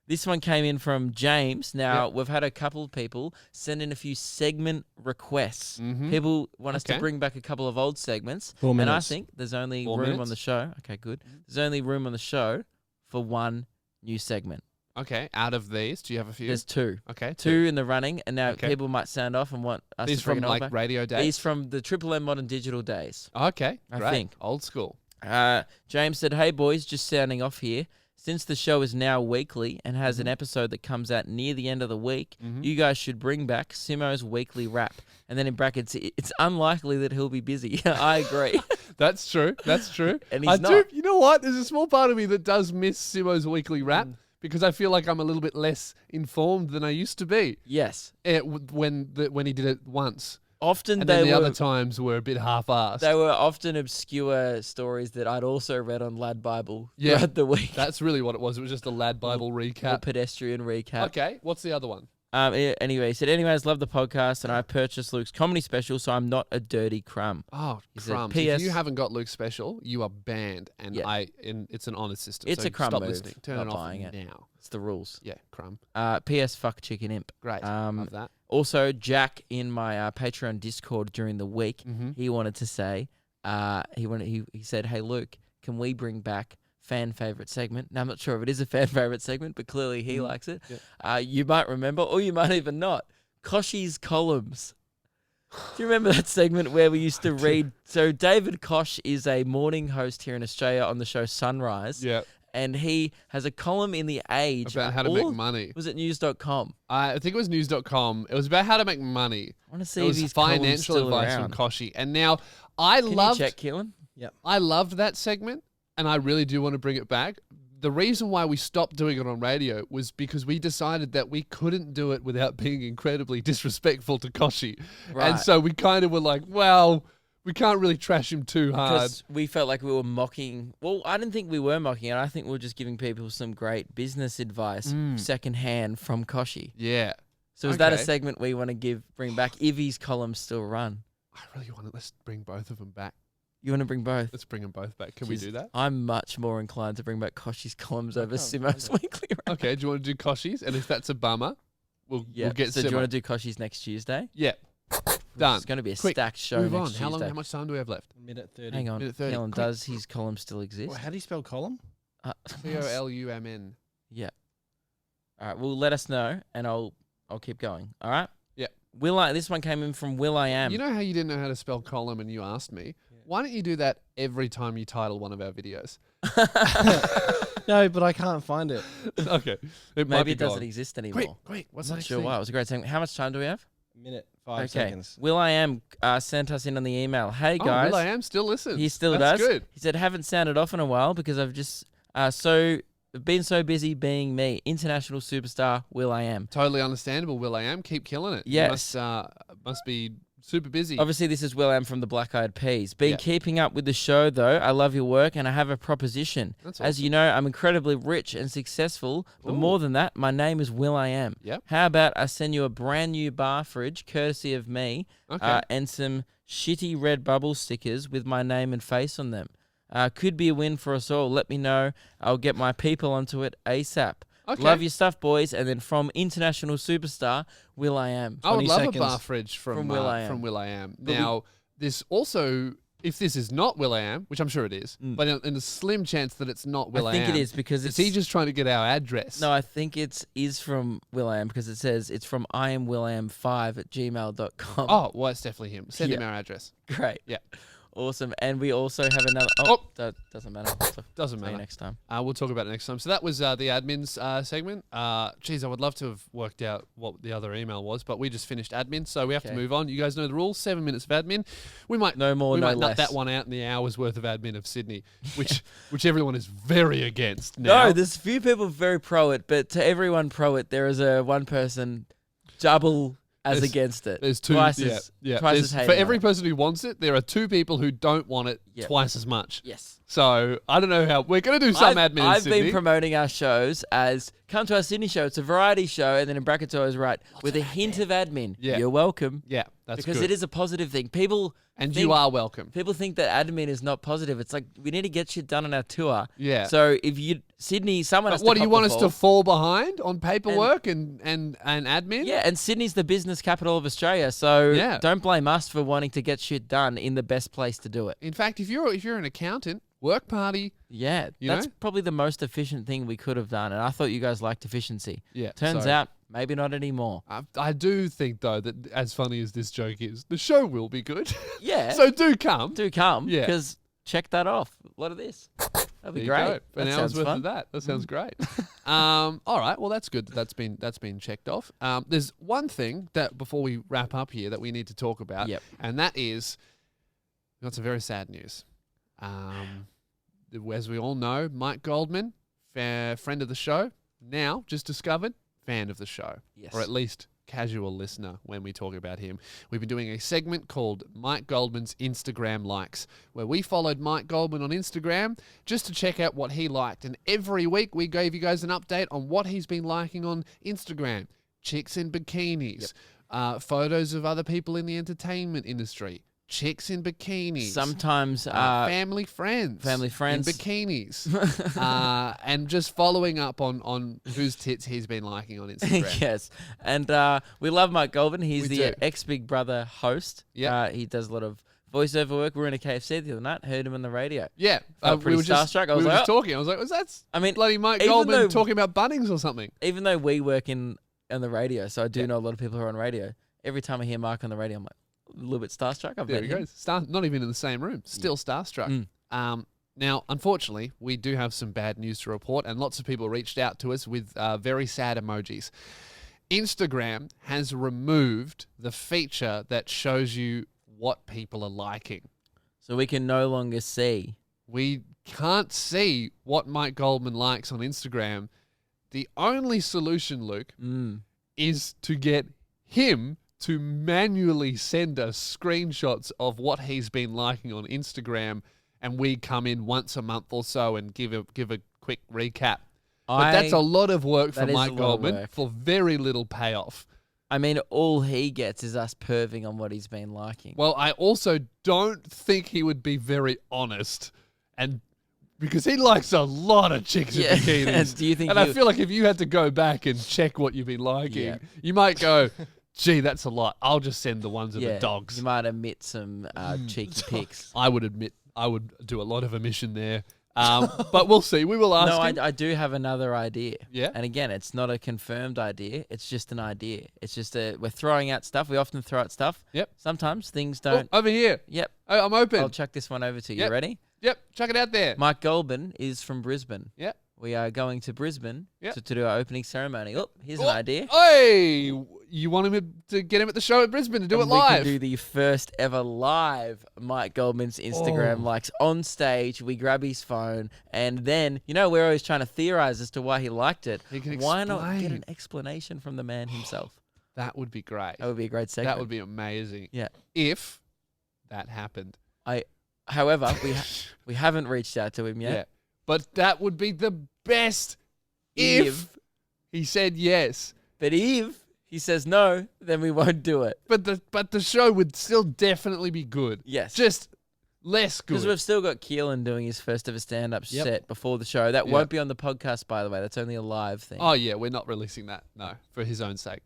Speaker 2: This one came in from James. Now, we've had a couple of people send in a few segment requests. People want us to bring back a couple of old segments.
Speaker 3: 4 minutes.
Speaker 2: And I think there's only room on the show. Okay, good. There's only room on the show for one new segment.
Speaker 1: Okay. Out of these, do you have a few?
Speaker 2: There's 2.
Speaker 1: Okay.
Speaker 2: 2 in the running. And now people might sound off and want us
Speaker 1: These
Speaker 2: to bring
Speaker 1: from
Speaker 2: it all
Speaker 1: like
Speaker 2: back.
Speaker 1: radio days?
Speaker 2: These from the Triple M Modern Digital days.
Speaker 1: Okay.
Speaker 2: I think.
Speaker 1: Old school.
Speaker 2: James said, hey, boys, just sounding off here. Since the show is now weekly and has an episode that comes out near the end of the week, you guys should bring back Simo's weekly wrap. And then in brackets, it's unlikely that he'll be busy. I agree.
Speaker 1: That's true.
Speaker 2: And he's not.
Speaker 1: You know what? There's a small part of me that does miss Simo's weekly wrap because I feel like I'm a little bit less informed than I used to be.
Speaker 2: Yes.
Speaker 1: When he did it once.
Speaker 2: Often
Speaker 1: and then the other times were a bit half-assed.
Speaker 2: They were often obscure stories that I'd also read on Lad Bible throughout the week.
Speaker 1: That's really what it was. It was just a Lad Bible recap.
Speaker 2: A pedestrian recap.
Speaker 1: Okay, what's the other one?
Speaker 2: Anyway, he said, anyways, love the podcast, and I purchased Luke's comedy special, so I'm not a dirty crumb.
Speaker 1: Oh, crumbs.
Speaker 2: P.S.
Speaker 1: If you haven't got Luke's special, you are banned, and it's an honor system.
Speaker 2: It's
Speaker 1: so
Speaker 2: a crumb
Speaker 1: stop
Speaker 2: move.
Speaker 1: listening. Turn
Speaker 2: Not
Speaker 1: it off
Speaker 2: buying it.
Speaker 1: now.
Speaker 2: It's the rules.
Speaker 1: Yeah, crumb.
Speaker 2: P.S. Fuck Chicken Imp.
Speaker 1: Great. Love that.
Speaker 2: Also, Jack in my Patreon Discord during the week, he wanted to say, he said, hey, Luke, can we bring back fan favorite segment? Now, I'm not sure if it is a fan favorite segment, but clearly he likes it. Yeah. You might remember, or you might even not, Koshy's columns. Do you remember that segment where we used to read? So David Kosh is a morning host here in Australia on the show Sunrise.
Speaker 1: Yeah.
Speaker 2: And he has a column in The Age.
Speaker 1: About how to make money.
Speaker 2: Was it news.com?
Speaker 1: I think it was news.com. It was about how to make money.
Speaker 2: I want to see if his
Speaker 1: financial advice
Speaker 2: around.
Speaker 1: from Koshy. And now I
Speaker 2: Can
Speaker 1: loved...
Speaker 2: you check, Keelan?
Speaker 3: Yep.
Speaker 1: I loved that segment, and I really do want to bring it back. The reason why we stopped doing it on radio was because we decided that we couldn't do it without being incredibly disrespectful to Koshy.
Speaker 2: Right.
Speaker 1: And so we kind of were like, well... We can't really trash him too hard.
Speaker 2: Because we felt like we were mocking... Well, I didn't think we were mocking it. I think we were just giving people some great business advice secondhand from Koshy.
Speaker 1: Yeah.
Speaker 2: So is that a segment we want to bring back if his columns still run?
Speaker 1: I really want to... Let's bring both of them back.
Speaker 2: You want to bring both?
Speaker 1: Let's bring them both back. Can we do that?
Speaker 2: I'm much more inclined to bring back Koshy's columns over Simo's weekly wrap.
Speaker 1: Okay, do you want to do Koshy's? And if that's a bummer, we'll get
Speaker 2: So
Speaker 1: Simo.
Speaker 2: do you want to do Koshy's next Tuesday?
Speaker 1: Yeah. Done.
Speaker 2: It's going to be a
Speaker 1: Quick,
Speaker 2: stacked show
Speaker 1: move
Speaker 2: next
Speaker 1: on.
Speaker 2: Tuesday.
Speaker 1: How much time do we have left?
Speaker 3: Minute 30.
Speaker 2: Hang on.
Speaker 1: Minute 30.
Speaker 2: Keelan,
Speaker 1: Quick.
Speaker 2: does his column still exist?
Speaker 3: Well, how do you spell column?
Speaker 1: COLUMN.
Speaker 2: Yeah. All right. Well, let us know, and I'll keep going. All right.
Speaker 1: Yeah.
Speaker 2: This one came in from Will I Am.
Speaker 1: You know how you didn't know how to spell column and you asked me? Yeah. Why don't you do that every time you title one of our videos?
Speaker 3: No, but I can't find it.
Speaker 1: Okay.
Speaker 2: Maybe it doesn't exist anymore.
Speaker 1: Quick. What's
Speaker 2: I'm not
Speaker 1: next
Speaker 2: sure
Speaker 1: thing?
Speaker 2: why. It was a great thing. How much time do we have?
Speaker 3: minute, 5 seconds.
Speaker 2: Will.i.am sent us in on the email. Hey guys.
Speaker 1: Will.i.am still listens.
Speaker 2: He still
Speaker 1: That's
Speaker 2: does.
Speaker 1: Good.
Speaker 2: He said, haven't sounded off in a while because I've just been so busy being me. International superstar Will.i.am.
Speaker 1: Totally understandable, Will.i.am. Keep killing it.
Speaker 2: Yes.
Speaker 1: You must be super busy.
Speaker 2: Obviously, this is Will.i.am from the Black Eyed Peas. Been keeping up with the show, though. I love your work, and I have a proposition.
Speaker 1: That's
Speaker 2: As
Speaker 1: awesome.
Speaker 2: you know, I'm incredibly rich and successful, but more than that, my name is Will.i.am.
Speaker 1: Yep.
Speaker 2: How about I send you a brand new bar fridge, courtesy of me, and some shitty red bubble stickers with my name and face on them. Could be a win for us all. Let me know. I'll get my people onto it ASAP.
Speaker 1: Okay.
Speaker 2: Love your stuff, boys. And then from international superstar, Will.i.am.
Speaker 1: I would love
Speaker 3: seconds.
Speaker 1: a bar fridge from
Speaker 2: Will.i.am.
Speaker 1: From Will.i.am. Now, this also, if this is not Will.i.am, which I'm sure it is, but in the slim chance that it's not Will.i.am.
Speaker 2: I think it is because
Speaker 1: is he just trying to get our address?
Speaker 2: No, I think it is from Will.i.am because it says it's from iamwilliam5@gmail.com.
Speaker 1: Oh, well, it's definitely him. Send him our address.
Speaker 2: Great.
Speaker 1: Yeah.
Speaker 2: Awesome. And we also have another... that doesn't matter.
Speaker 1: Doesn't
Speaker 2: See
Speaker 1: matter.
Speaker 2: you next time.
Speaker 1: We'll talk about it next time. So that was the admins segment. Geez, I would love to have worked out what the other email was, but we just finished admin, so we have to move on. You guys know the rules. 7 minutes of admin. We might
Speaker 2: no more,
Speaker 1: we
Speaker 2: no
Speaker 1: might nut
Speaker 2: less.
Speaker 1: that one out in the hour's worth of admin of Sydney, which everyone is very against now.
Speaker 2: No, there's a few people very pro it, but to everyone pro it, there is a one person double as against it.
Speaker 1: There's two.
Speaker 2: Twice
Speaker 1: Twice
Speaker 2: as hating
Speaker 1: for
Speaker 2: on
Speaker 1: every
Speaker 2: it.
Speaker 1: person who wants it, there are two people who don't want it twice as much.
Speaker 2: Yes.
Speaker 1: So I don't know how we're going to do some admin in
Speaker 2: I've
Speaker 1: Sydney.
Speaker 2: been promoting our shows as come to our Sydney show. It's a variety show, and then in brackets I always write with a hint of admin.
Speaker 1: Yeah.
Speaker 2: You're welcome.
Speaker 1: Yeah, that's
Speaker 2: because
Speaker 1: good.
Speaker 2: it is a positive thing. People
Speaker 1: And
Speaker 2: think-
Speaker 1: you are welcome.
Speaker 2: People think that admin is not positive. It's like we need to get shit done on our tour.
Speaker 1: Yeah.
Speaker 2: So if you Sydney, someone has
Speaker 1: But what
Speaker 2: to
Speaker 1: do you
Speaker 2: cop
Speaker 1: want
Speaker 2: the
Speaker 1: us
Speaker 2: fall.
Speaker 1: to fall behind on paperwork and admin?
Speaker 2: Yeah, and Sydney's the business capital of Australia, so
Speaker 1: Yeah.
Speaker 2: don't blame us for wanting to get shit done in the best place to do it.
Speaker 1: In fact, if you're an accountant, work party.
Speaker 2: Yeah, that's probably the most efficient thing we could have done, and I thought you guys liked efficiency.
Speaker 1: Yeah.
Speaker 2: Turns out, maybe not anymore.
Speaker 1: I do think though that as funny as this joke is, the show will be good.
Speaker 2: Yeah.
Speaker 1: So do come.
Speaker 2: Do come,
Speaker 1: Yeah.
Speaker 2: because check that off. A lot of this. That'd be
Speaker 1: There you
Speaker 2: great.
Speaker 1: go. An
Speaker 2: That
Speaker 1: hour's
Speaker 2: sounds
Speaker 1: worth
Speaker 2: fun.
Speaker 1: of that. That sounds great. All right. Well, that's good. That's been checked off. There's one thing that before we wrap up here that we need to talk about, and that is got some very sad news. As we all know, Mike Goldman, friend of the show, now just discovered fan of the show, or at least casual listener when we talk about him. We've been doing a segment called Mike Goldman's Instagram Likes, where we followed Mike Goldman on Instagram just to check out what he liked. And every week we gave you guys an update on what he's been liking on Instagram. Chicks in bikinis, photos of other people in the entertainment industry, chicks in bikinis.
Speaker 2: Sometimes
Speaker 1: family friends.
Speaker 2: Family friends.
Speaker 1: In bikinis. And just following up on whose tits he's been liking on Instagram.
Speaker 2: Yes. And we love Mike Goldman. He's
Speaker 1: We
Speaker 2: the
Speaker 1: do.
Speaker 2: ex-Big Brother host.
Speaker 1: Yeah.
Speaker 2: He does a lot of voiceover work. We were in a KFC the other night. Heard him on the radio.
Speaker 1: Yeah.
Speaker 2: Felt pretty
Speaker 1: we were just,
Speaker 2: starstruck. I was
Speaker 1: we were
Speaker 2: like,
Speaker 1: just talking. I was like, was that
Speaker 2: I mean,
Speaker 1: bloody Mike
Speaker 2: even
Speaker 1: Goldman
Speaker 2: though-
Speaker 1: talking about Bunnings or something?
Speaker 2: Even though we work on the radio, so I do know a lot of people who are on radio. Every time I hear Mark on the radio, I'm like, a little bit starstruck. I've
Speaker 1: There
Speaker 2: met
Speaker 1: he
Speaker 2: him.
Speaker 1: goes. Not even in the same room. Still starstruck. Now, unfortunately, we do have some bad news to report, and lots of people reached out to us with very sad emojis. Instagram has removed the feature that shows you what people are liking.
Speaker 2: So we can no longer see.
Speaker 1: We can't see what Mike Goldman likes on Instagram. The only solution, Luke, is to get him to manually send us screenshots of what he's been liking on Instagram, and we come in once a month or so and give a quick recap. But that's a lot of work for
Speaker 2: that is
Speaker 1: Mike
Speaker 2: a lot of
Speaker 1: Goldman
Speaker 2: work.
Speaker 1: for very little payoff.
Speaker 2: I mean, all he gets is us perving on what he's been liking.
Speaker 1: Well, I also don't think he would be very honest, and because he likes a lot of chicks in bikinis.
Speaker 2: Do you think?
Speaker 1: And I feel like if you had to go back and check what you've been liking, you might go, "Gee, that's a lot. I'll just send the ones of the dogs."
Speaker 2: You might omit some cheeky pics.
Speaker 1: I would admit I would do a lot of omission there, but we'll see. We will ask.
Speaker 2: No,
Speaker 1: him.
Speaker 2: I do have another idea.
Speaker 1: Yeah.
Speaker 2: And again, it's not a confirmed idea. It's just an idea. It's just we're throwing out stuff. We often throw out stuff.
Speaker 1: Yep.
Speaker 2: Sometimes things
Speaker 1: Oh,
Speaker 2: don't.
Speaker 1: over here.
Speaker 2: Yep.
Speaker 1: Oh, I'm open.
Speaker 2: I'll chuck this one over to you.
Speaker 1: Yep.
Speaker 2: You ready?
Speaker 1: Yep. Chuck it out there.
Speaker 2: Mike Goldman is from Brisbane.
Speaker 1: Yep.
Speaker 2: We are going to Brisbane
Speaker 1: Yep.
Speaker 2: to do our opening ceremony. Oh, here's an idea.
Speaker 1: Hey, you want him to get him at the show at Brisbane to do it
Speaker 2: We
Speaker 1: live.
Speaker 2: can do the first ever live Mike Goldman's Instagram likes on stage. We grab his phone, and then, we're always trying to theorize as to why he liked it. Why not get an explanation from the man himself?
Speaker 1: That would be great.
Speaker 2: That would be a great segment.
Speaker 1: That would be amazing.
Speaker 2: Yeah.
Speaker 1: If that happened.
Speaker 2: However, we haven't reached out to him yet.
Speaker 1: Yeah. But that would be the best if he said yes.
Speaker 2: But if he says no, then we won't do it.
Speaker 1: But the show would still definitely be good.
Speaker 2: Yes.
Speaker 1: Just less good.
Speaker 2: Because we've still got Keelan doing his first ever stand-up set before the show. That won't be on the podcast, by the way. That's only a live thing.
Speaker 1: Oh, yeah. We're not releasing that. No. For his own sake.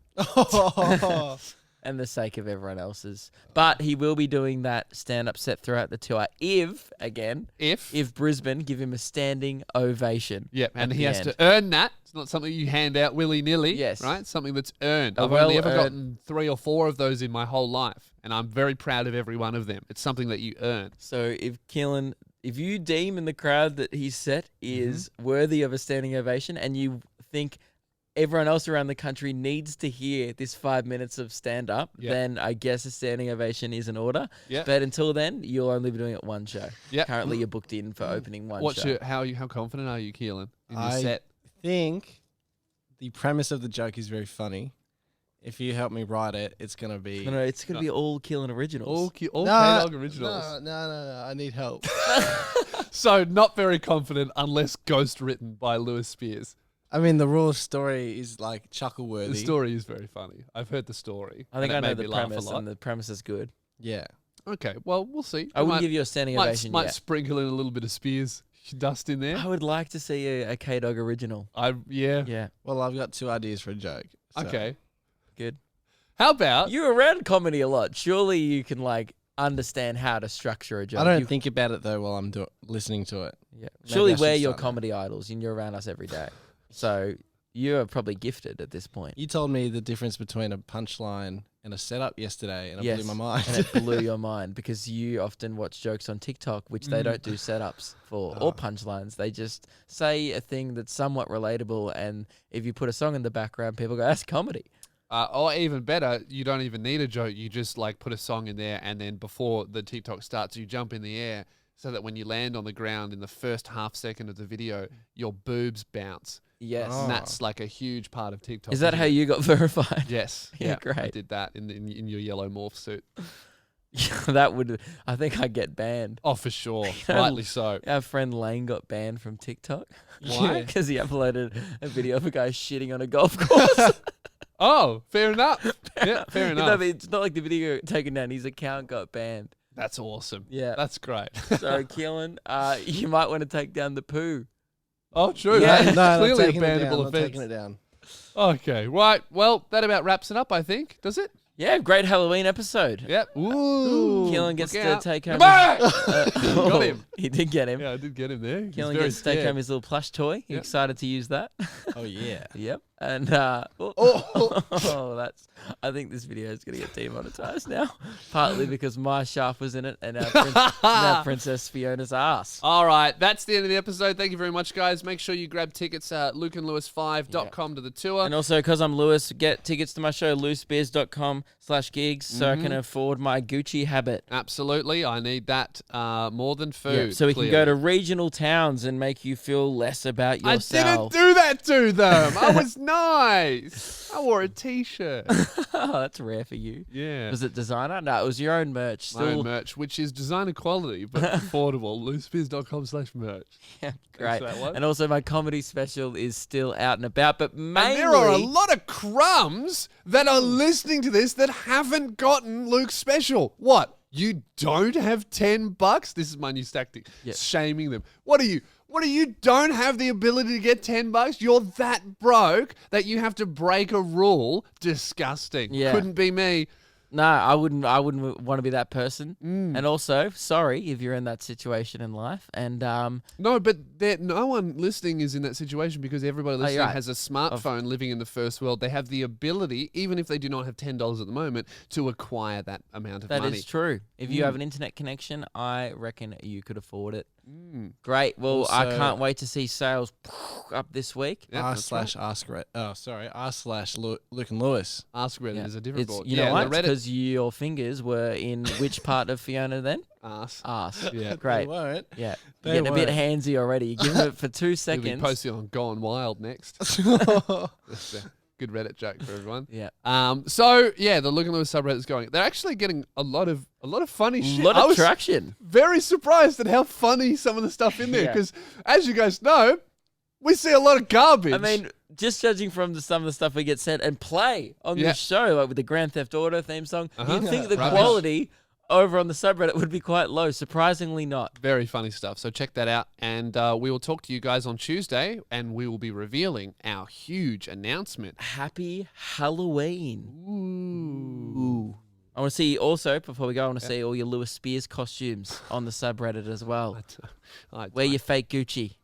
Speaker 2: And the sake of everyone else's. But he will be doing that stand-up set throughout the tour if Brisbane give him a standing ovation.
Speaker 1: Yep, and he has to earn that. It's not something you hand out willy-nilly.
Speaker 2: Yes.
Speaker 1: Right? It's something that's earned. I've only ever gotten 3 or 4 of those in my whole life, and I'm very proud of every one of them. It's something that you earn.
Speaker 2: So if you deem in the crowd that his set is worthy of a standing ovation, and you think everyone else around the country needs to hear this 5 minutes of stand-up, then I guess a standing ovation is in order. Yep. But until then, you'll only be doing it one show. Yep. Currently, you're booked in for opening one show.
Speaker 1: How confident are you, Keelan, in your set?
Speaker 3: I think the premise of the joke is very funny. If you help me write it, it's going to be...
Speaker 2: No, it's going to be all Keelan originals.
Speaker 1: All K-Dog originals.
Speaker 3: No, I need help.
Speaker 1: So, not very confident unless ghost written by Lewis Spears.
Speaker 3: I mean, the raw story is like chuckle-worthy.
Speaker 1: The story is very funny. I've heard the story.
Speaker 2: I think I know the premise, and the premise is good.
Speaker 3: Yeah.
Speaker 1: Okay, well, we'll see.
Speaker 2: I wouldn't give you a standing ovation
Speaker 1: Might sprinkle in a little bit of Spears dust in there.
Speaker 2: I would like to see a K-Dog original.
Speaker 1: Yeah.
Speaker 3: Well, I've got 2 ideas for a joke. So.
Speaker 1: Okay.
Speaker 2: Good.
Speaker 1: How about...
Speaker 2: You're around comedy a lot. Surely you can, understand how to structure a joke.
Speaker 3: I don't think about it, though, while I'm listening to it.
Speaker 2: Yeah. Surely we're your comedy idols, and you're around us every day. So you are probably gifted at this point.
Speaker 3: You told me the difference between a punchline and a setup yesterday, and it blew my mind.
Speaker 2: And it blew your mind because you often watch jokes on TikTok, which they don't do setups for or punchlines. They just say a thing that's somewhat relatable, and if you put a song in the background, people go, that's comedy.
Speaker 1: Or even better, you don't even need a joke. You just put a song in there, and then before the TikTok starts, you jump in the air so that when you land on the ground in the first half second of the video, your boobs bounce.
Speaker 2: Yes.
Speaker 1: And that's a huge part of TikTok.
Speaker 2: Is that how you got verified?
Speaker 1: Yes.
Speaker 2: Yeah, great.
Speaker 1: I did that in your yellow morph suit.
Speaker 2: I think I'd get banned.
Speaker 1: Oh, for sure. Rightly so.
Speaker 2: Our friend Lane got banned from TikTok.
Speaker 1: Why?
Speaker 2: Because he uploaded a video of a guy shitting on a golf course.
Speaker 1: Oh, fair enough. Fair enough.
Speaker 2: No, but it's not like the video got taken down. His account got banned.
Speaker 1: That's awesome.
Speaker 2: Yeah.
Speaker 1: That's great.
Speaker 2: So, Keelan, you might want to take down the poo.
Speaker 1: Oh, true.
Speaker 2: Yeah.
Speaker 3: No,
Speaker 1: clearly a
Speaker 3: bannable
Speaker 1: offence.
Speaker 3: taking it down.
Speaker 1: Okay, right. Well, that about wraps it up, I think. Does it?
Speaker 2: Yeah, great Halloween episode.
Speaker 1: Yep. Ooh.
Speaker 2: Keelan gets to take home.
Speaker 1: Got him.
Speaker 2: He did get him.
Speaker 1: Yeah, I did get him there.
Speaker 2: Keelan gets to take home his little plush toy. He's excited to use that.
Speaker 3: Oh, yeah.
Speaker 2: Yep. And I think this video is going to get demonetized now, partly because my shaft was in it and our Princess Fiona's ass.
Speaker 1: All right, that's the end of the episode. Thank you very much, guys. Make sure you grab tickets at lukeandlewis5.com to the tour.
Speaker 2: And also, because I'm Lewis, get tickets to my show, loosebeers.com/gigs, so I can afford my Gucci habit.
Speaker 1: Absolutely. I need that more than food.
Speaker 2: So we can go to regional towns and make you feel less about yourself.
Speaker 1: I didn't do that to them. I was nice. I wore a t-shirt.
Speaker 2: Oh, that's rare for you.
Speaker 1: Yeah.
Speaker 2: Was it designer? No, it was your own merch.
Speaker 1: My own merch, which is designer quality, but affordable. loosebeers.com/merch.
Speaker 2: Yeah, great. And also my comedy special is still out and about, but mainly...
Speaker 1: And there are a lot of crumbs that are listening to this that haven't gotten Luke's special. What? You don't have $10? This is my new tactic.
Speaker 2: Yep.
Speaker 1: Shaming them. What are you? You don't have the ability to get $10? You're that broke that you have to break a rule? Disgusting.
Speaker 2: Yeah.
Speaker 1: Couldn't be me.
Speaker 2: No, I wouldn't want to be that person. And also, sorry if you're in that situation in life. And
Speaker 1: no, but no one listening is in that situation because everybody listening has a smartphone living in the first world. They have the ability, even if they do not have $10 at the moment, to acquire that amount of money.
Speaker 2: That is true. If you have an internet connection, I reckon you could afford it. Great. Well,
Speaker 3: Also-
Speaker 2: I can't wait to see sales up this week.
Speaker 1: Yeah, that's right.
Speaker 3: r/Luke and Lewis.
Speaker 1: Ask Reddit is a different board.
Speaker 2: You know what?
Speaker 1: the Reddit
Speaker 2: Because your fingers were in which part of Fiona then?
Speaker 1: ass.
Speaker 2: Arse.
Speaker 1: Yeah.
Speaker 2: Great.
Speaker 3: They won't.
Speaker 2: Yeah.
Speaker 3: They
Speaker 2: You're getting a bit
Speaker 3: won't.
Speaker 2: handsy already. You're giving it for 2
Speaker 1: We'll be
Speaker 2: seconds.
Speaker 1: posting on Gone Wild next. That's a good Reddit joke for everyone.
Speaker 2: Yeah.
Speaker 1: So yeah, the Luke and Lewis subreddit is going. They're actually getting a lot of funny shit.
Speaker 2: A lot
Speaker 1: I
Speaker 2: of
Speaker 1: was
Speaker 2: traction.
Speaker 1: very surprised at how funny some of the stuff in there
Speaker 2: Yeah.
Speaker 1: because, as you guys know, we see a lot of garbage.
Speaker 2: I mean, just judging from some of the stuff we get sent and play on
Speaker 1: Yeah.
Speaker 2: this show, like with the Grand Theft Auto theme song, you'd think the
Speaker 1: Rubbish.
Speaker 2: quality over on the subreddit would be quite low. Surprisingly not.
Speaker 1: very funny stuff. So check that out, and we will talk to you guys on Tuesday, and we will be revealing our huge announcement.
Speaker 2: Happy Halloween.
Speaker 1: Ooh.
Speaker 2: I want to see also, before we go, I want to see all your Lewis Spears costumes on the subreddit as well.
Speaker 1: I
Speaker 2: Wear your fake Gucci.